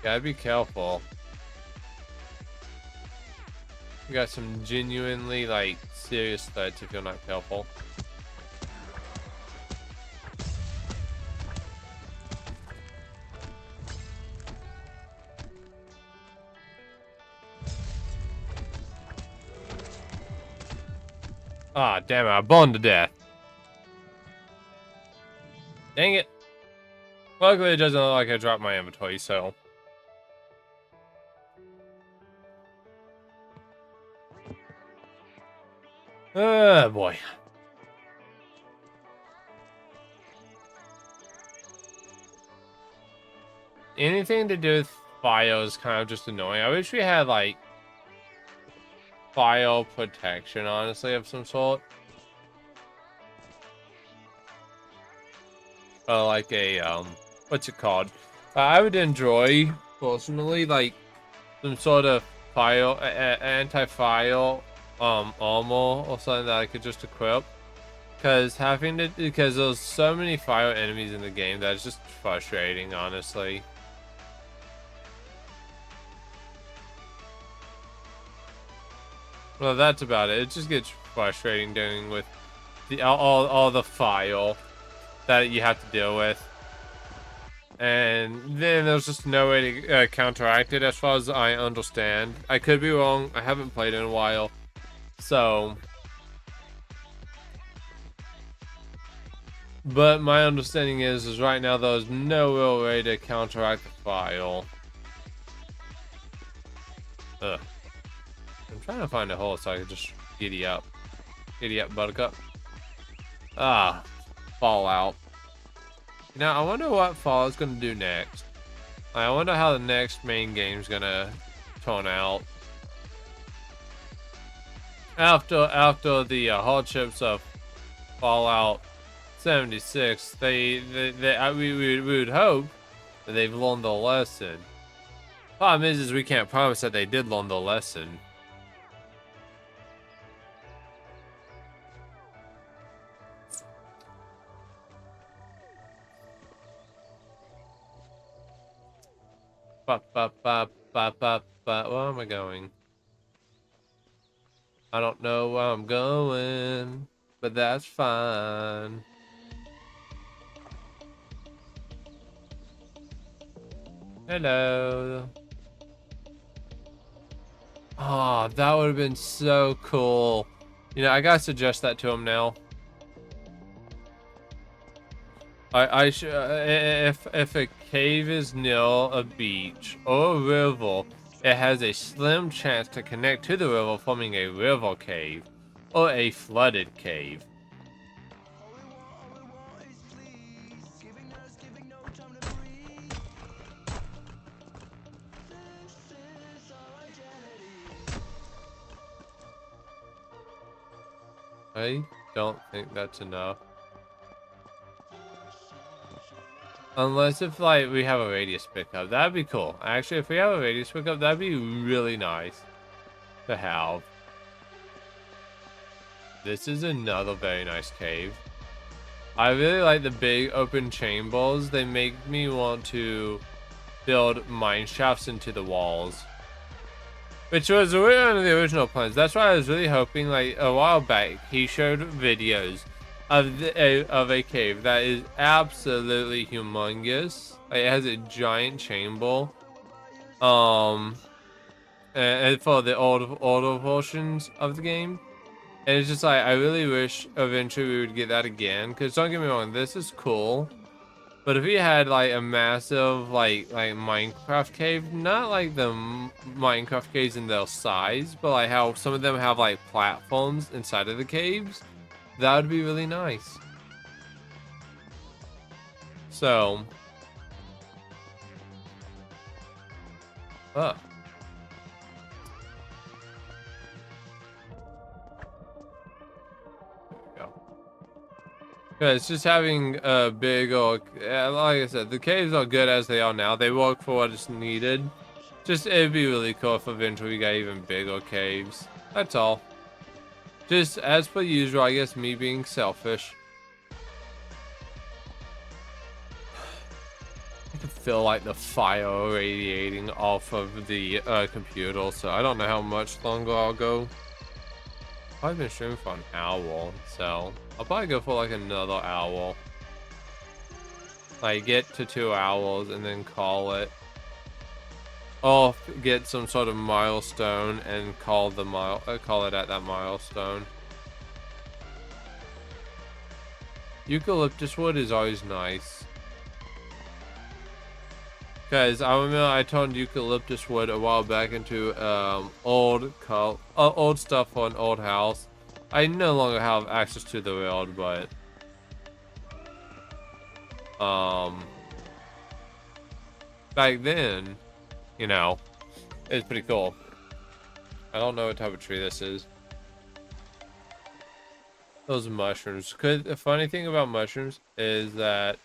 Gotta be careful. We got some genuinely, like, serious threats if you're not careful. Ah, damn it, I burned to death. Dang it. Luckily, it doesn't look like I dropped my inventory, so. Oh, boy. Anything to do with fire is kind of just annoying. I wish we had, like, fire protection, honestly, of some sort. Like a, what's it called? I would enjoy, personally, like, some sort of fire, anti-fire, armor or something that I could just equip. Because there's so many fire enemies in the game that it's just frustrating, honestly. Well, that's about it. It just gets frustrating dealing with all the fire that you have to deal with. And then there's just no way to counteract it as far as I understand. I could be wrong. I haven't played in a while. So. But my understanding is right now there's no real way to counteract the fire. Ugh. I'm trying to find a hole so I can just giddy up. Giddy up, Buttercup. Ah, Fallout. Now, I wonder what Fallout's gonna do next. I wonder how the next main game's gonna turn out. After the hardships of Fallout 76, we would hope that they've learned their lesson. Problem is we can't promise that they did learn their lesson. Where am I going? I don't know where I'm going, but that's fine. Hello. Oh, that would have been so cool. You know, I gotta suggest that to him now. If a cave is near a beach or a river, it has a slim chance to connect to the river, forming a river cave or a flooded cave. I don't think that's enough. Unless if, like, we have a radius pickup. That'd be cool. Actually, if we have a radius pickup, that'd be really nice to have. This is another very nice cave. I really like the big open chambers. They make me want to build mine shafts into the walls. Which was really one of the original plans. That's why I was really hoping, like, a while back, he showed videos of a cave that is absolutely humongous. Like, it has a giant chamber. And for the older portions of the game. And it's just like, I really wish eventually we would get that again. Because don't get me wrong, this is cool. But if we had like a massive like Minecraft cave, not like the Minecraft caves in their size, but like how some of them have like platforms inside of the caves, that would be really nice. So, yeah, it's just having a big old, like I said, the caves are good as they are now. They work for what is needed. Just, it'd be really cool if eventually we got even bigger caves. That's all. Just, as per usual, I guess me being selfish. feel like the fire radiating off of the computer, so I don't know how much longer I'll go. I've been streaming for an hour, so I'll probably go for like another hour. Like get to 2 hours and then call it. Or get some sort of milestone and call it at that milestone. Eucalyptus wood is always nice. Guys, I remember I turned eucalyptus wood a while back into old stuff for an old house. I no longer have access to the world, but back then, you know, it was pretty cool. I don't know what type of tree this is. Those mushrooms. The funny thing about mushrooms is that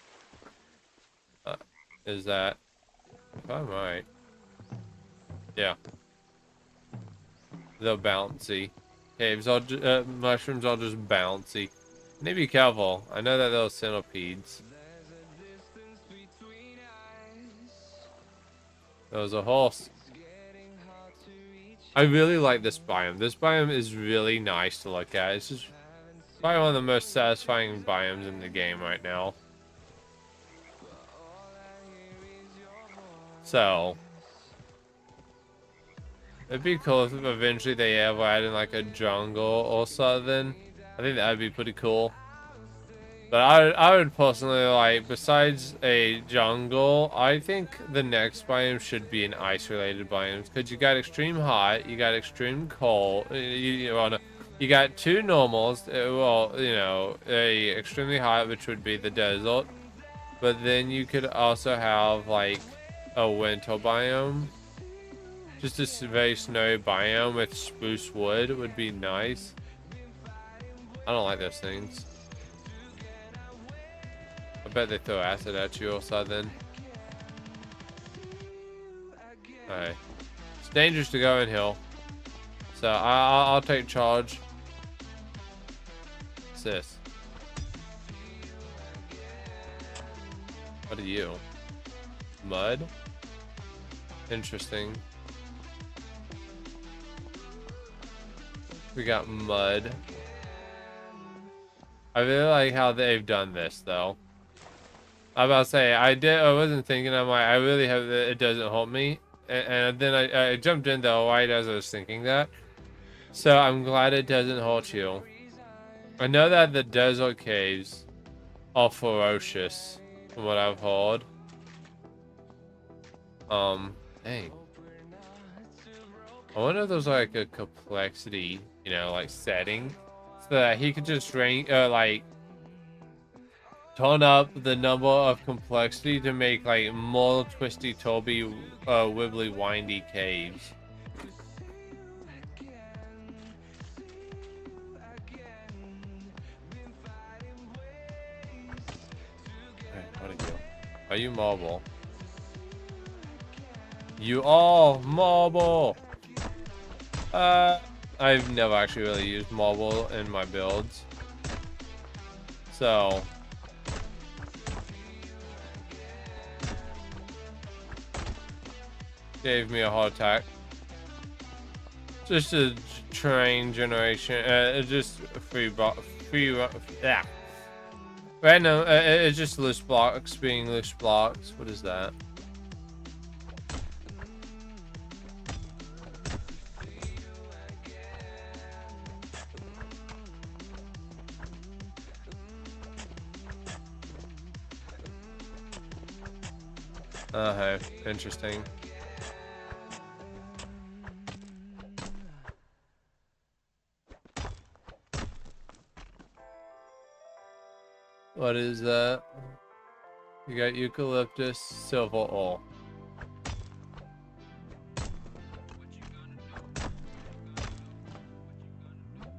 if I'm right, yeah, they're bouncy. Caves are mushrooms are just bouncy. Need to be careful. I know that they're centipedes. There was a horse. I really like this biome. This biome is really nice to look at. It's just probably one of the most satisfying biomes in the game right now. So it'd be cool if eventually they ever add in like a jungle or something. I think that'd be pretty cool. But I would personally like, besides a jungle, I think the next biome should be an ice-related biome, because you got extreme hot, you got extreme cold, you got two normals. Well, you know, a extremely hot, which would be the desert, but then you could also have like a winter biome. Just a very snowy biome with spruce wood would be nice. I don't like those things. I bet they throw acid at you or something. Alright. It's dangerous to go in hill. So I'll take charge. What's this? What are you? Mud? Interesting. We got mud. I really like how they've done this though. I'm about to say, I wasn't thinking, I'm like, I really hope that it doesn't hurt me. And then I jumped in though right as I was thinking that. So I'm glad it doesn't hurt you. I know that the desert caves are ferocious, from what I've heard. Dang. I wonder if there's like a complexity, you know, like setting, so that he could just like turn up the number of complexity to make like more twisty, turby, wibbly, windy caves. Okay, what are you? Are you mobile? You are mobile. I've never actually really used mobile in my builds, so gave me a heart attack. Just a train generation. Just yeah. Random. It's just loose blocks being loose blocks. What is that? Okay, interesting. What is that? You got eucalyptus, silver ore.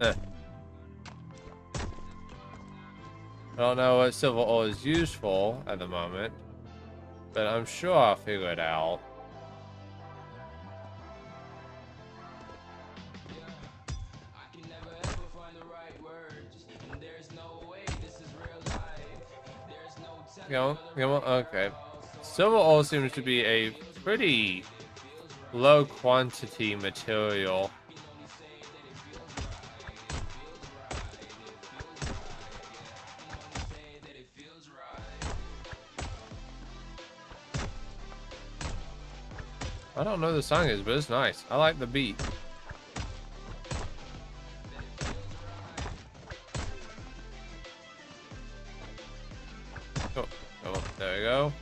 I don't know what silver ore is used for at the moment, but I'm sure I'll figure it out. Come on, okay. Silver ore seems to be a pretty low quantity material. I don't know who the song is, but it's nice. I like the beat. Oh, oh, there we go.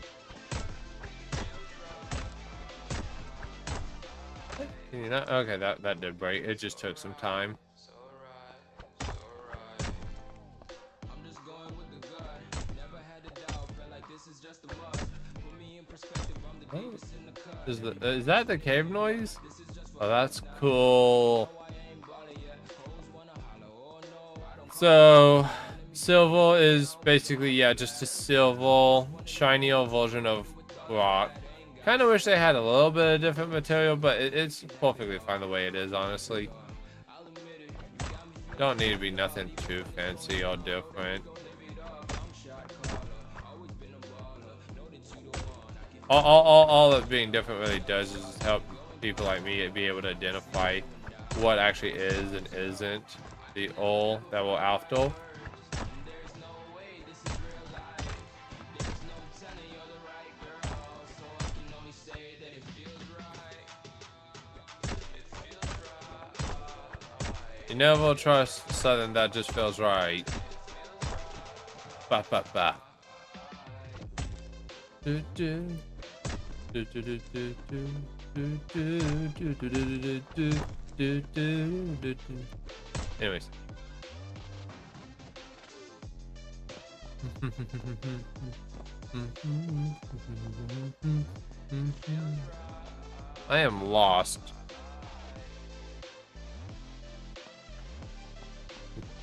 Can you not? Okay, that did break. It just took some time. Oh. Is that the cave noise? Oh, that's cool. So, silver is basically, yeah, just a silver, shinier version of rock. Kind of wish they had a little bit of different material, but it's perfectly fine the way it is, honestly. Don't need to be nothing too fancy or different. All of being different really does is help people like me be able to identify what actually is and isn't the all that we're after. You never trust something that just feels right. Ba ba ba. Do do. Do do do do do do do do do do do do do do. Anyways. I am lost.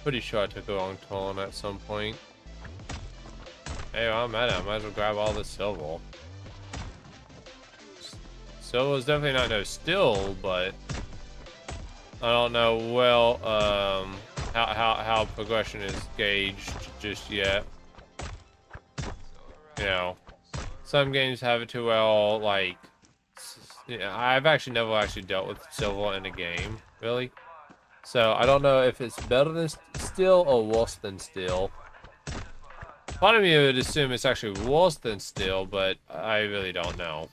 Pretty sure I took a wrong turn at some point. Hey, while I'm at it, I might as well grab all the silver. Silver is definitely not no still, but I don't know well how progression is gauged just yet. You know, some games have it too well. Like, I've actually never actually dealt with silver in a game, really. So I don't know if it's better than still or worse than still. Part of me would assume it's actually worse than still, but I really don't know.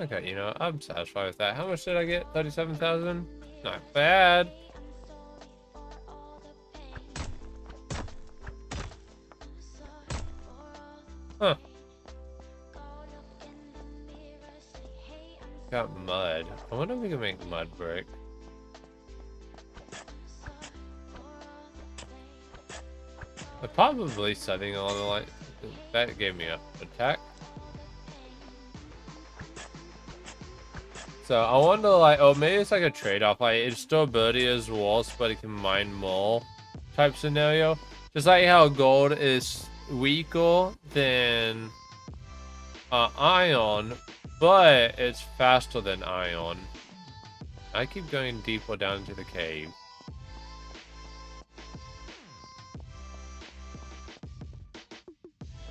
Okay, you know, I'm satisfied with that. How much did I get? 37,000? Not bad. Huh. Got mud. I wonder if we can make mud brick. Probably setting all the light. That gave me a attack. So I wonder, like, oh, maybe it's like a trade-off. Like, its durability is worse, but it can mine more type scenario. Just like how gold is weaker than iron, but it's faster than iron. I keep going deeper down into the cave.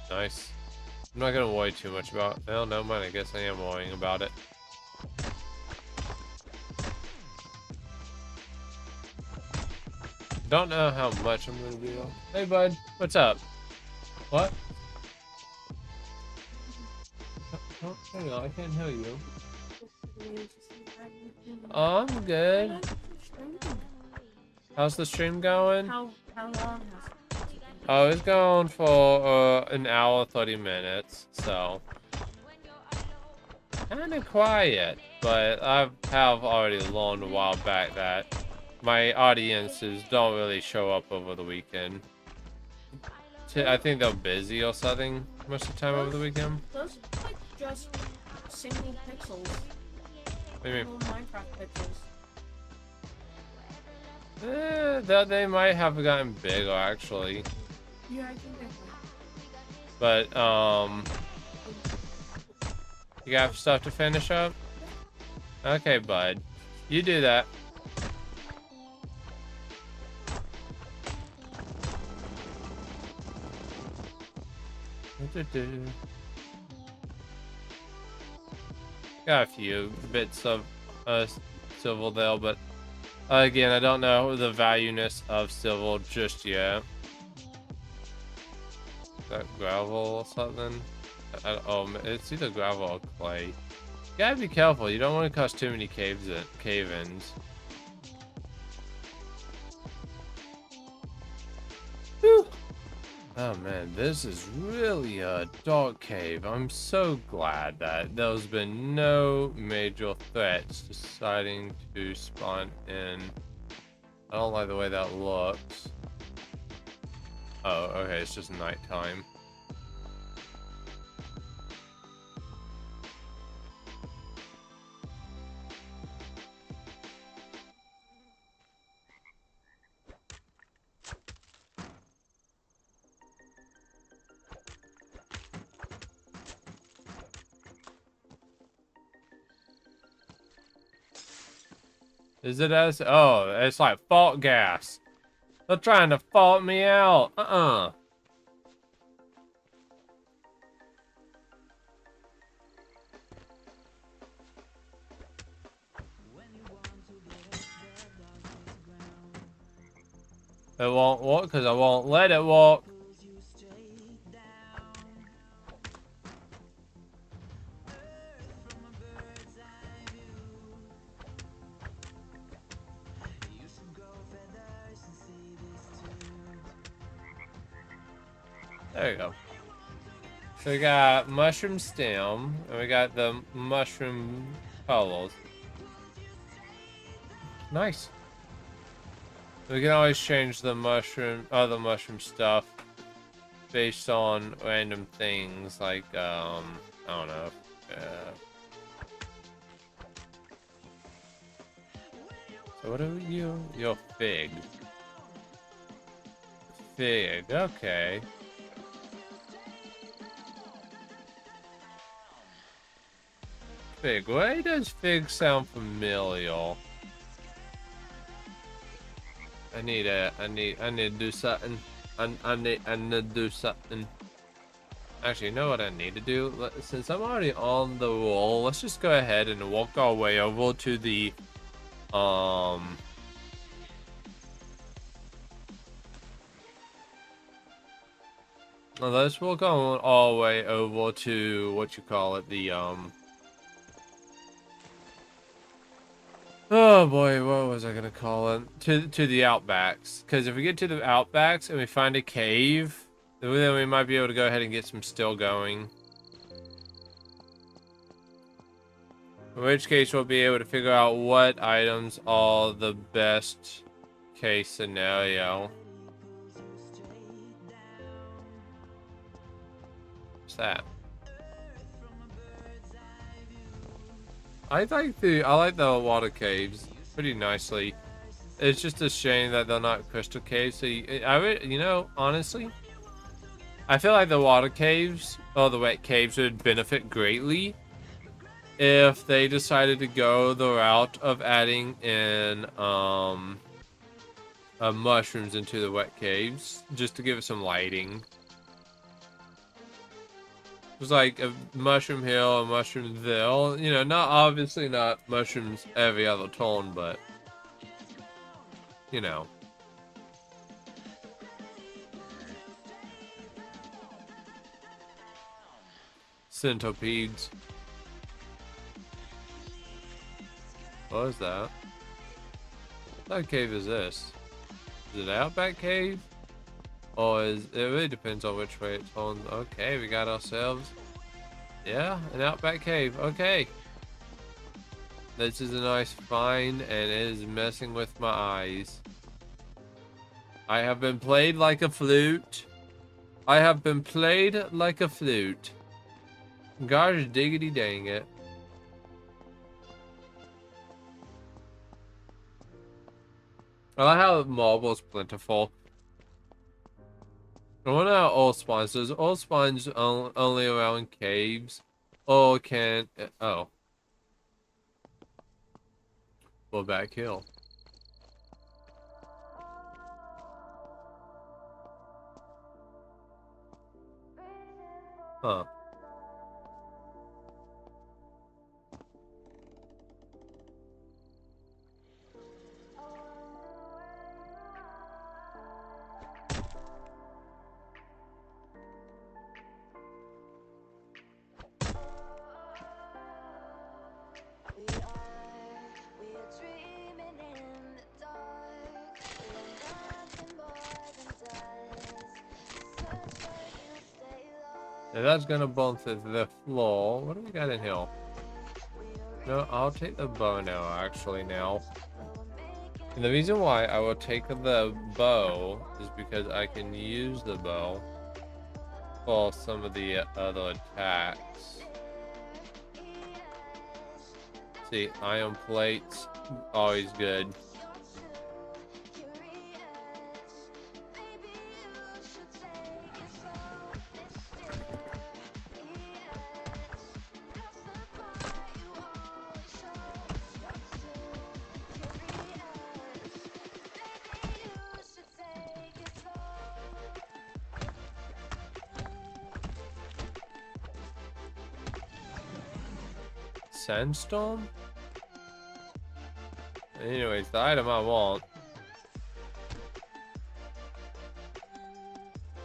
Nice. I'm not gonna worry too much about it. Well, no mind, I guess I am worrying about it. Don't know how much I'm gonna be on. Hey bud, what's up? What? Oh, hang on, I can't hear you. Oh, I'm good. How's the stream going? How long has it? Oh, it's going for an hour, 30 minutes, so kind of quiet. But I have already learned a while back that my audiences don't really show up over the weekend. I think they're busy or something most of the time over the weekend. Those are like just single pixels. What do you mean? Little Minecraft pixels. That they might have gotten bigger actually. Yeah, I think that's But, you got stuff to finish up? Okay, bud. You do that. Got a few bits of civil there, but again, I don't know the valueness of civil just yet. Is that gravel or something? Oh, it's either gravel or clay. You gotta be careful. You don't want to cause too many cave-ins. Whew. Oh man, this is really a dark cave. I'm so glad that there's been no major threats deciding to spawn in. I don't like the way that looks. Oh, okay, it's just nighttime. Is it as? Oh, it's like fault gas. They're trying to fault me out. It won't walk because I won't let it walk. There you go. So we got mushroom stem, and we got the mushroom colors. Nice. We can always change the other mushroom stuff based on random things like, I don't know. So what are you? You're fig. Fig, okay. Fig, why does fig sound familiar? I need to do something. I need to do something. Actually, you know what I need to do? Since I'm already on the roll, let's just go ahead and walk our way over to the, let's walk on all the way over to, what you call it, the, oh boy, what was I gonna call it? To the outbacks. Because if we get to the outbacks and we find a cave, then we might be able to go ahead and get some still going. In which case, we'll be able to figure out what items are the best case scenario. What's that? I like the water caves pretty nicely. It's just a shame that they're not crystal caves. So you know, honestly, I feel like the water caves or the wet caves would benefit greatly if they decided to go the route of adding in mushrooms into the wet caves just to give it some lighting. It was like a mushroom here, a mushroom there. You know, obviously not mushrooms every other tone, but you know. Centipedes. What is that? What cave is this? Is it Outback Cave? Or it really depends on which way it's on. Okay, we got ourselves. Yeah, an Outback Cave. Okay. This is a nice find, and it is messing with my eyes. I have been played like a flute. I have been played like a flute. Gosh diggity dang it. I like how marble's plentiful. I wonder how all spawns. Does all spawns only around caves? Or can... Oh. Well, back hill. Huh. Now that's gonna bump to the floor. What do we got in here? No, I'll take the bow now, actually, now. And the reason why I will take the bow is because I can use the bow for some of the other attacks. See, iron plates, always good. Sandstorm? Anyways, the item I want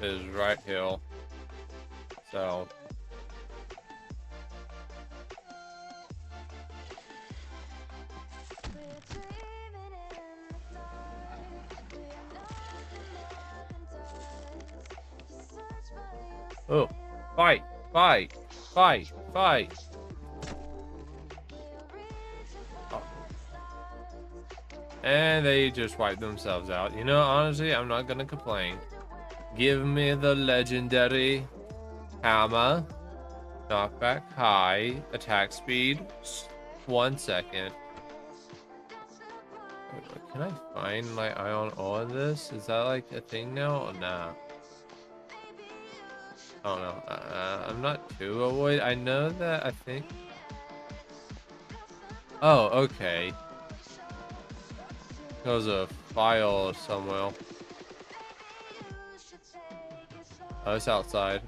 is right here. So oh, fight, fight, fight, fight. And they just wipe themselves out. You know, honestly, I'm not gonna complain. Give me the legendary hammer. Knockback high. Attack speed 1 second. Can I find my iron ore in this? Is that like a thing now or nah? I don't know. I'm not too avoid. I know that I think. Oh, okay. There's a file somewhere. Oh, it's outside.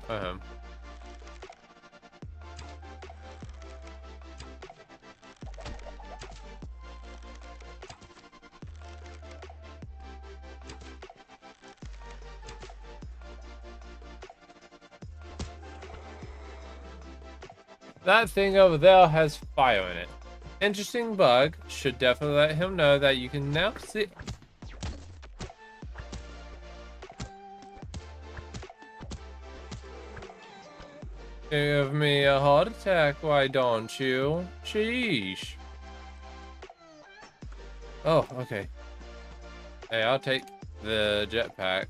That thing over there has fire in it. Interesting bug. Should definitely let him know that you can now see. Give me a heart attack, why don't you? Sheesh. Oh, okay. Hey, I'll take the jetpack.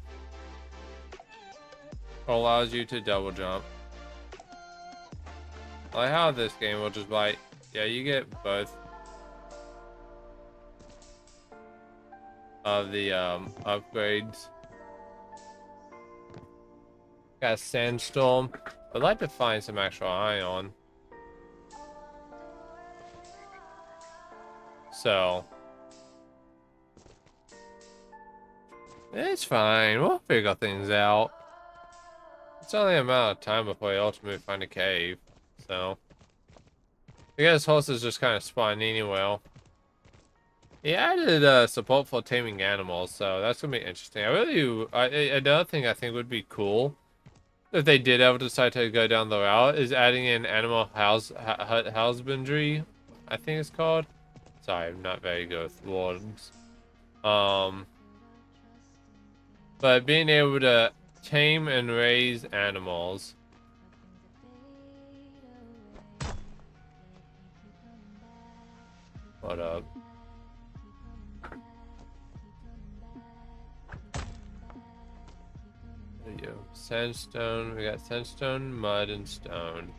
Allows you to double jump. I like how this game will just like, yeah, you get both of the upgrades. Got sandstorm. I'd like to find some actual iron. So it's fine. We'll figure things out. It's only a matter of time before we ultimately find a cave. So I guess horses just kind of spawn anyway. He added support for taming animals, so that's gonna be interesting. Another thing I think would be cool if they did ever decide to go down the route is adding in animal husbandry, I think it's called. Sorry, I'm not very good with words. But being able to tame and raise animals. What up? There you go. Sandstone. We got sandstone, mud, and stone.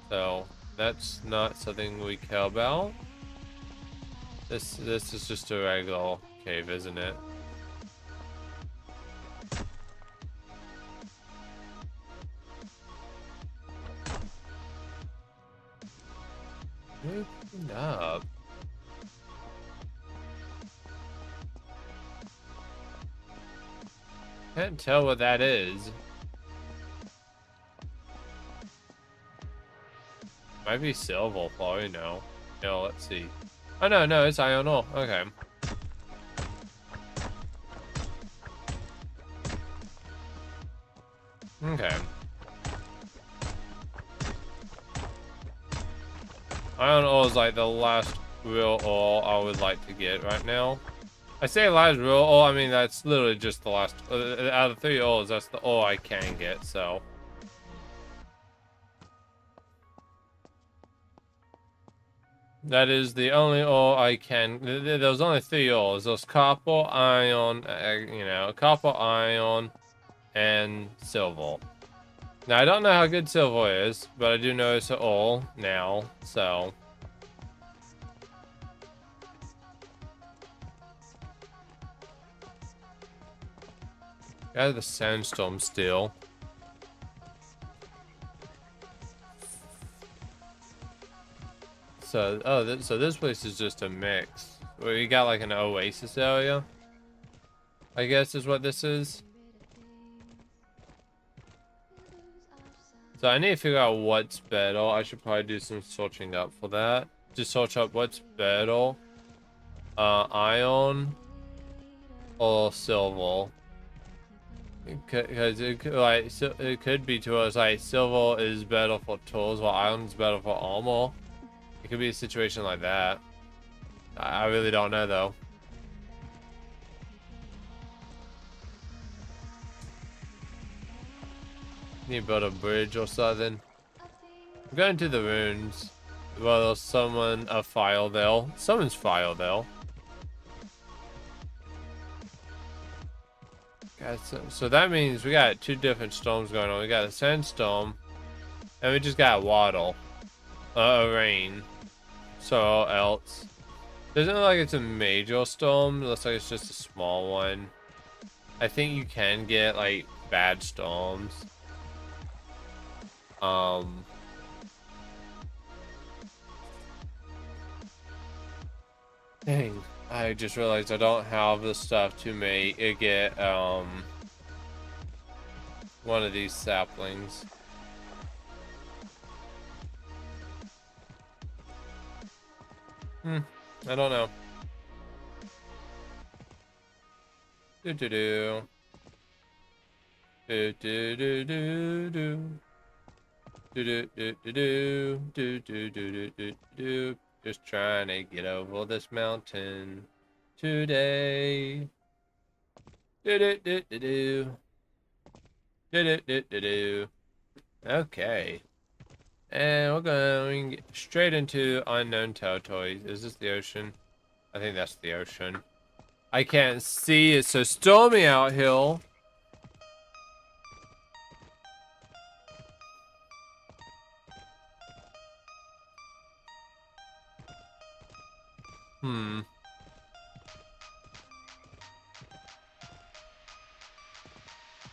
So that's not something we care about. This is just a regular cave, isn't it? Open up. Can't tell what that is. Might be silver, probably no. No, let's see. Oh no, it's iron ore. Okay. Okay. Iron ore is like the last real ore I would like to get right now. I say last real ore, I mean that's literally just the last out of 3 ores. That's the ore I can get. So. That is the only ore I can. There's only 3 ores. There's copper, iron, copper, iron, and silver. Now, I don't know how good silver is, but I do know it's an ore now, so. Got the sandstorm still. So, so this place is just a mix. We got like an oasis area, I guess is what this is. So I need to figure out what's better. I should probably do some searching up for that. Just search up what's better. Iron or silver. Because it could be to us like silver is better for tools while iron is better for armor. It could be a situation like that. I really don't know though. Need to build a bridge or something. I'm going to the ruins. Well, there's someone a file there. Someone's file there. God, so that means we got 2 different storms going on. We got a sandstorm, and we just got water, a rain. So else, doesn't look like it's a major storm. It looks like it's just a small one. I think you can get like bad storms. Dang, I just realized I don't have the stuff to make it get one of these saplings. I don't know. Do do do. Do do do do do. Do do do do do do do do do do. Just trying to get over this mountain today. Do do do do do. Do do do do do. Okay. And we're going straight into unknown territories. Is this the ocean? I think that's the ocean. I can't see. It's so stormy out here.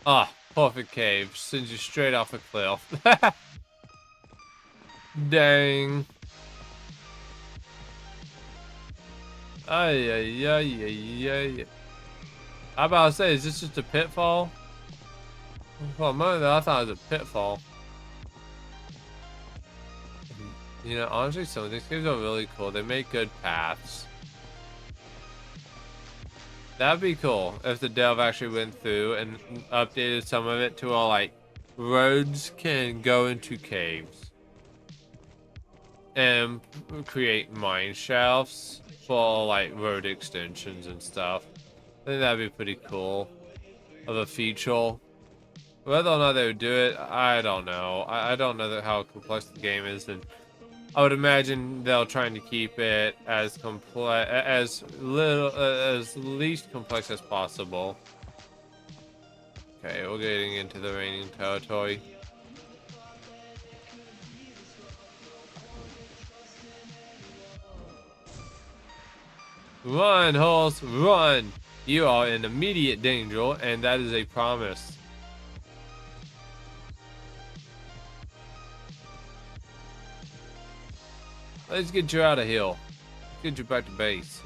Ah, perfect cave. Sends you straight off a cliff. Dang. Ay, ay, ay, ay, ay. I about to say, is this just a pitfall? For a moment there, I thought it was a pitfall. You know, honestly, some of these caves are really cool. They make good paths. That'd be cool if the dev actually went through and updated some of it to all like roads can go into caves and create mine shafts for like road extensions and stuff. I think that'd be pretty cool of a feature. Whether or not they would do it, I don't know. I don't know how complex the game is, and I would imagine they're trying to keep it as least complex as possible. Okay, we're getting into the raining territory. Run, horse, run! You are in immediate danger, and that is a promise. Let's get you out of here. Get you back to base.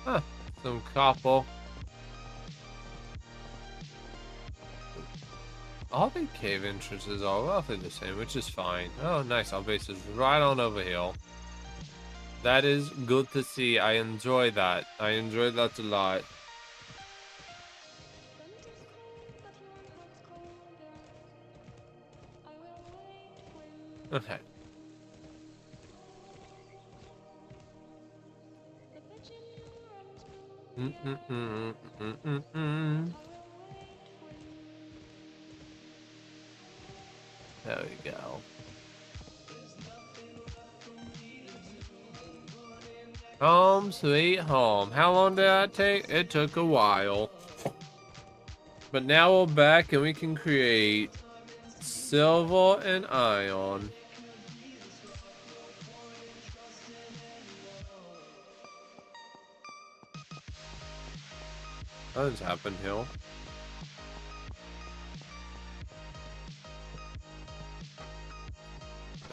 Huh. Some copper. All the cave entrances are roughly the same, which is fine. Oh, nice. Our base is right on over here. That is good to see. I enjoy that. I enjoy that a lot. Okay. There we go. Home sweet home. How long did that take? It took a while. But now we're back and we can create silver and iron. Nothing's happened here.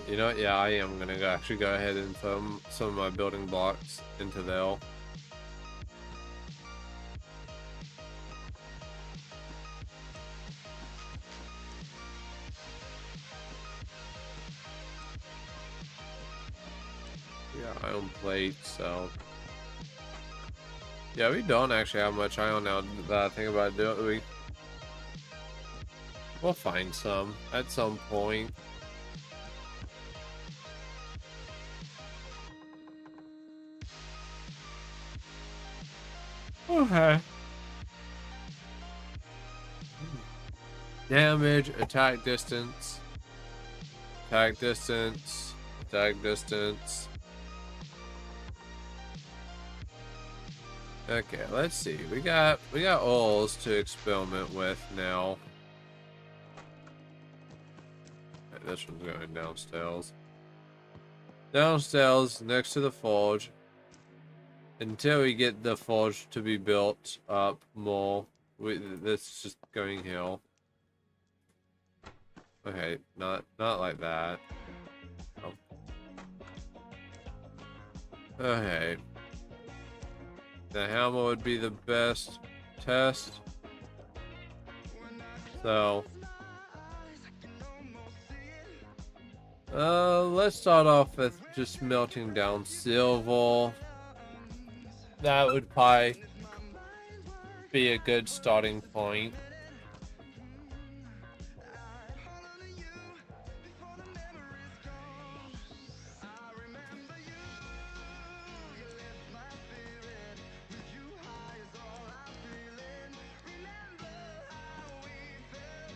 You know what? Yeah, I am gonna actually go ahead and throw some of my building blocks into there. Yeah, iron plate, so. Yeah, we don't actually have much iron now that I think about it. We'll find some at some point. Okay. Damage, attack distance, attack distance, attack distance. Okay, let's see. We got oils to experiment with now. Okay, this one's going downstairs. Downstairs, next to the forge. Until we get the forge to be built up more. This is just going here. Okay, not like that. Oh. Okay. The hammer would be the best test. So let's start off with just melting down silver. That would probably be a good starting point.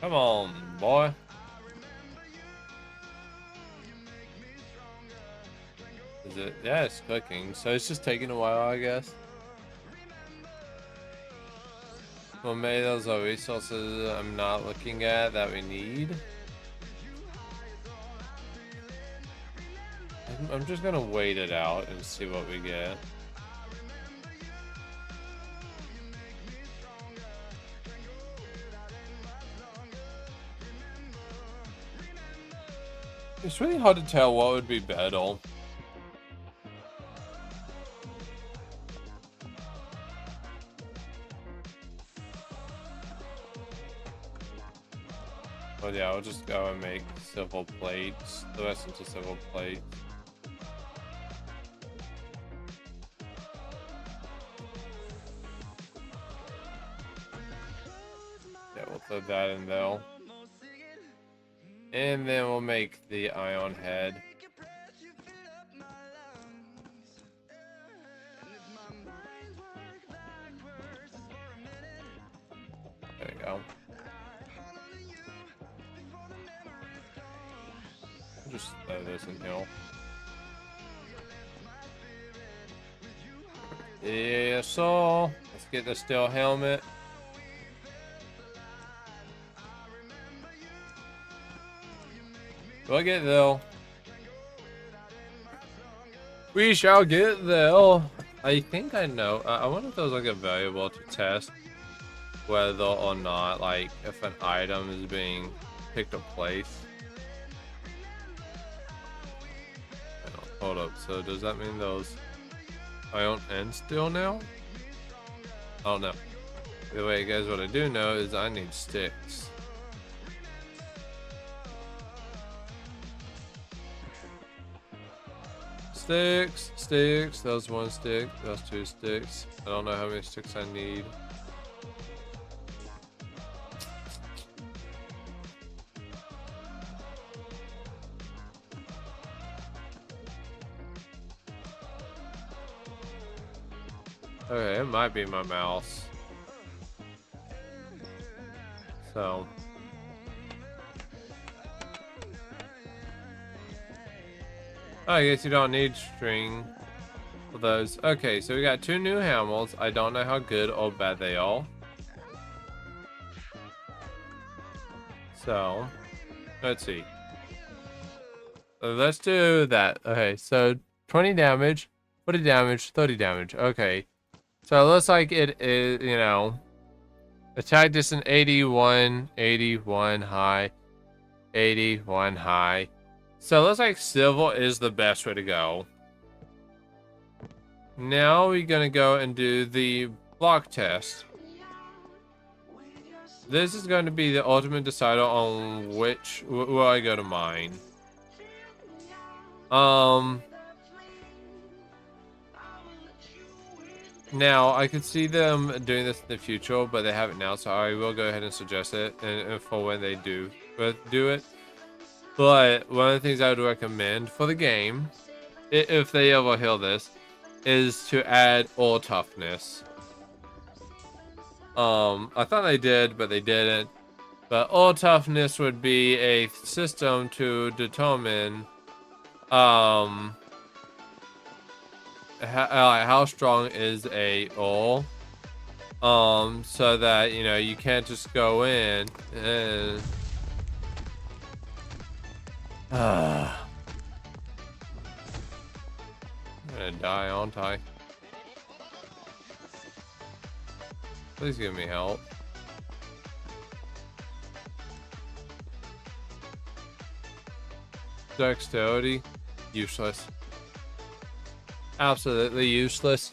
Come on, boy. Is it? Yeah, it's cooking. So it's just taking a while, I guess. Well, maybe those are resources I'm not looking at that we need. I'm just gonna wait it out and see what we get. It's really hard to tell what would be better. But yeah, I'll just go and make silver plates. The rest into silver plates. Yeah, we'll throw that in there. And then we'll make the iron head. There we go. Just throw this in here. Yeah, so let's get the steel helmet. We'll get there. We shall get there. I think I know. I wonder if there's like a variable to test whether or not, like, if an item is being picked or placed. Hold up. So does that mean those I don't end still now? Oh no. The way, guys, what I do know is I need sticks. Sticks. That was 1 stick. That was 2 sticks. I don't know how many sticks I need. Okay, it might be my mouse. So. I guess you don't need string for those. Okay, so we got 2 new Hamels. I don't know how good or bad they are. So, let's see. Let's do that. Okay, so 20 damage, 40 damage, 30 damage. Okay. So it looks like it is, you know, attack distance 81, 81 high, 81 high. So it looks like Civil is the best way to go. Now we're gonna go and do the block test. This is going to be the ultimate decider on which where I go to mine. Now I could see them doing this in the future, but they haven't now, so I will go ahead and suggest it and for when they do it. But one of the things I would recommend for the game, if they ever heal this, is to add all toughness. I thought they did, but they didn't. But all toughness would be a system to determine how strong is a all, so that, you know, you can't just go in and I'm gonna die, aren't I? Please give me help. Dexterity, useless. Absolutely useless.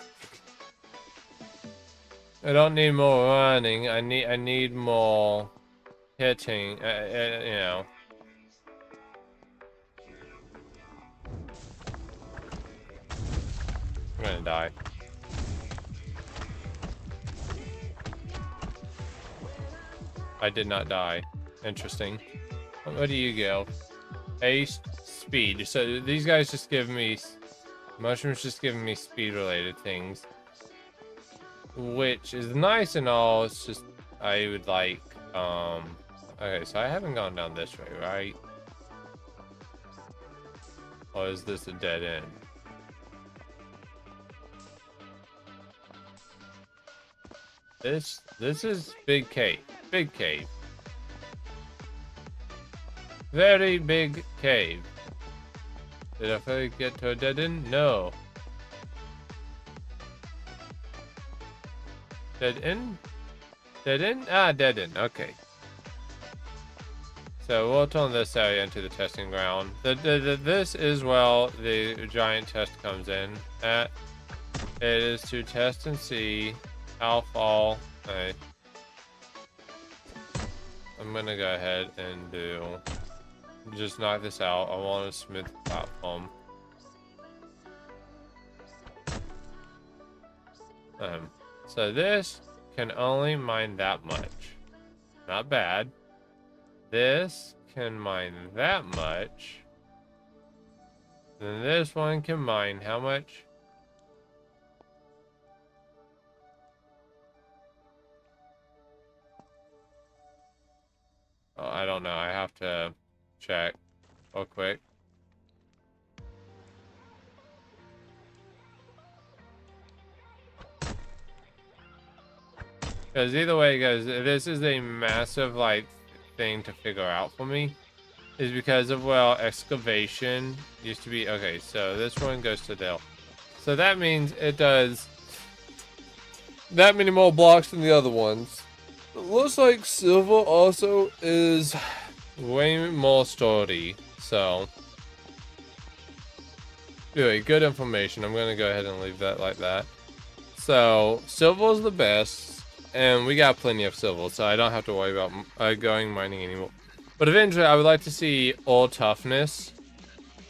I don't need more running. I need more hitting. You know. I'm gonna die. I did not die. Interesting. What do you go? Haste, speed. So these guys just give me... Mushrooms just giving me speed related things. Which is nice and all, it's just... I would like... Okay, so I haven't gone down this way, right? Or is this a dead end? This is big cave. Big cave. Very big cave. Did I finally get to a dead end? No. Dead end? Dead end? Ah, dead end. Okay. So we'll turn this area into the testing ground. This is where the giant test comes in at. It is to test and see how far. Okay. I'm gonna go ahead and do... Just knock this out. I want a smooth platform. So this can only mine that much. Not bad. This can mine that much. Then this one can mine how much? Oh, I don't know. I have to check real quick. Because either way, guys, this is a massive, like, thing to figure out for me. Is because of, well, excavation used to be... Okay, so this one goes to the... So that means it does that many more blocks than the other ones. It looks like silver also is way more sturdy. So, anyway, good information. I'm gonna go ahead and leave that like that. So, silver is the best, and we got plenty of silver, so I don't have to worry about going mining anymore. But eventually, I would like to see all toughness,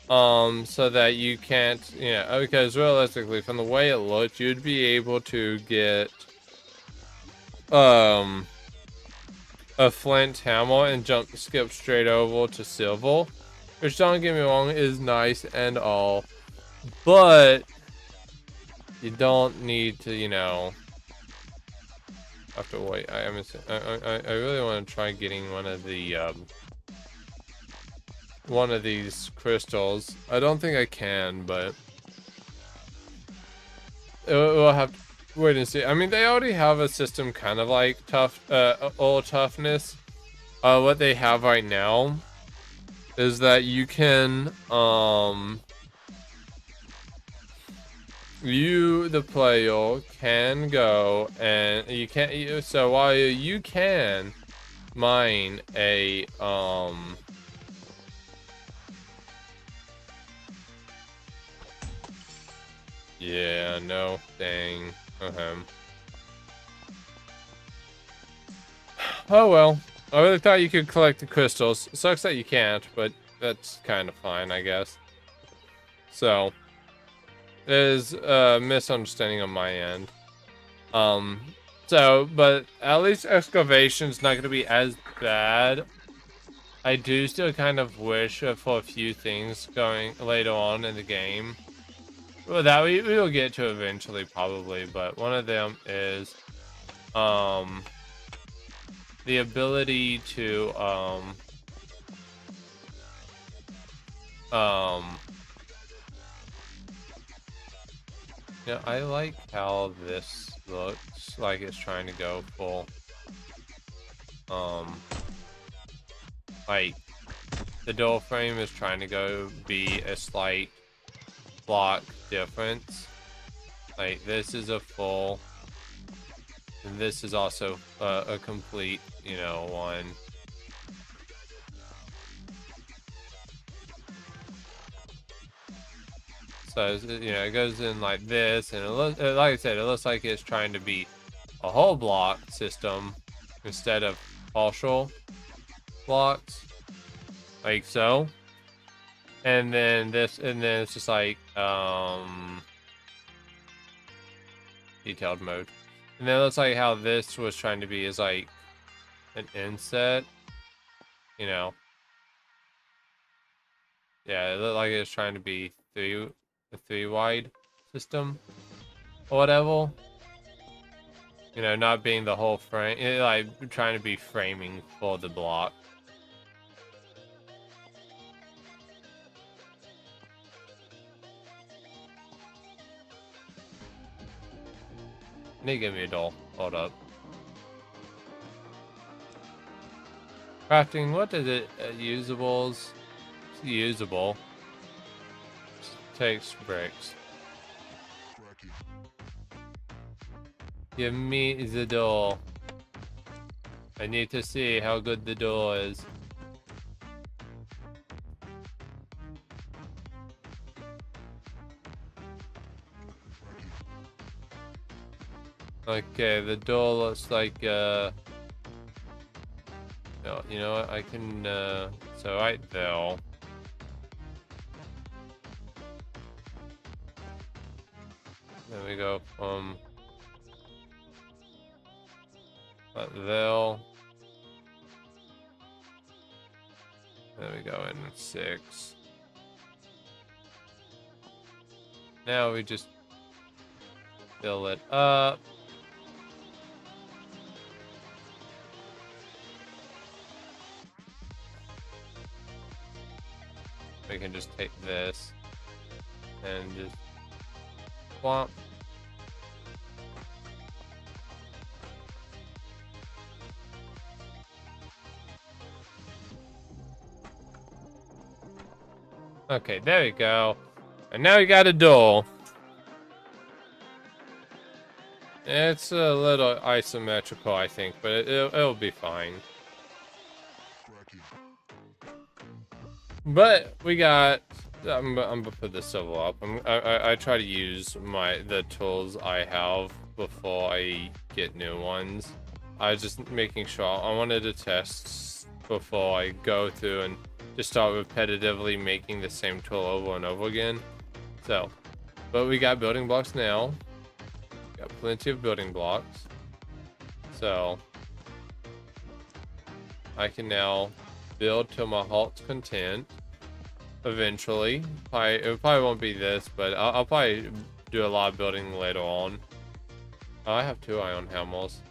so that you can't, because realistically, from the way it looked, you'd be able to get, a flint hammer and skip straight over to silver, which, don't get me wrong, is nice and all, but you don't need to, have to wait. I really want to try getting one of these crystals. I don't think I can, but we'll have to wait and see. I mean, they already have a system kind of like all toughness. What they have right now is that you can, the player, can go and so while you can mine a, yeah, no, dang. Oh well. I really thought you could collect the crystals. Sucks that you can't, but that's kind of fine, I guess. So, there's a misunderstanding on my end. But at least excavation's not gonna be as bad. I do still kind of wish for a few things going later on in the game. Well, that we will get to eventually, probably, but one of them is, the ability to, yeah, I like how this looks like it's trying to go full, like, the door frame is trying to go be a slight block difference. Like, this is a full, and this is also a complete, one. So, it goes in like this, and it looks, like I said, it looks like it's trying to be a whole block system instead of partial blocks, like so. And then it's just like, detailed mode. And then it looks like how this was trying to be is like an inset, Yeah, it looked like it was trying to be a 3 wide system or whatever. Not being the whole frame, like trying to be framing for the block. Need to give me a doll. Hold up. Crafting, what is it? Usables. It's usable. Takes bricks. Give me the doll. I need to see how good the doll is. Okay, the door looks like, no, you know what, I can, so right there. Then we go from, right there. Then we go in 6. Now we just fill it up. We can just take this and just swamp. Okay, there we go. And now we got a door. It's a little isometrical, I think, but it'll be fine. But we got. I'm gonna put the civil up. I try to use the tools I have before I get new ones. I was just making sure. I wanted to test before I go through and just start repetitively making the same tool over and over again. So, but we got building blocks now. Got plenty of building blocks. So I can now build to my heart's content. Eventually, it probably won't be this, but I'll probably do a lot of building later on. Oh, I have 2 iron hammers.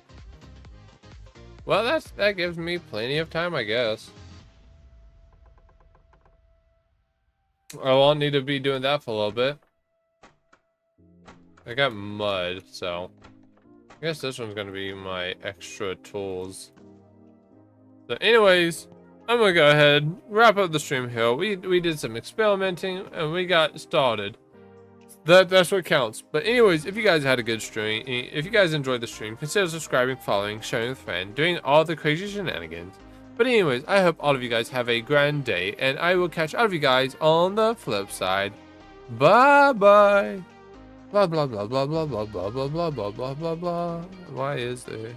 Well, that gives me plenty of time, I guess. I won't need to be doing that for a little bit. I got mud, so I guess this one's gonna be my extra tools. So anyways, I'm gonna go ahead, wrap up the stream here. We did some experimenting and we got started. That's what counts. But anyways, if you guys had a good stream, if you guys enjoyed the stream, consider subscribing, following, sharing with a friend, doing all the crazy shenanigans. But anyways, I hope all of you guys have a grand day, and I will catch all of you guys on the flip side. Bye bye. Blah blah blah blah blah blah blah blah blah blah blah blah blah. Why is there?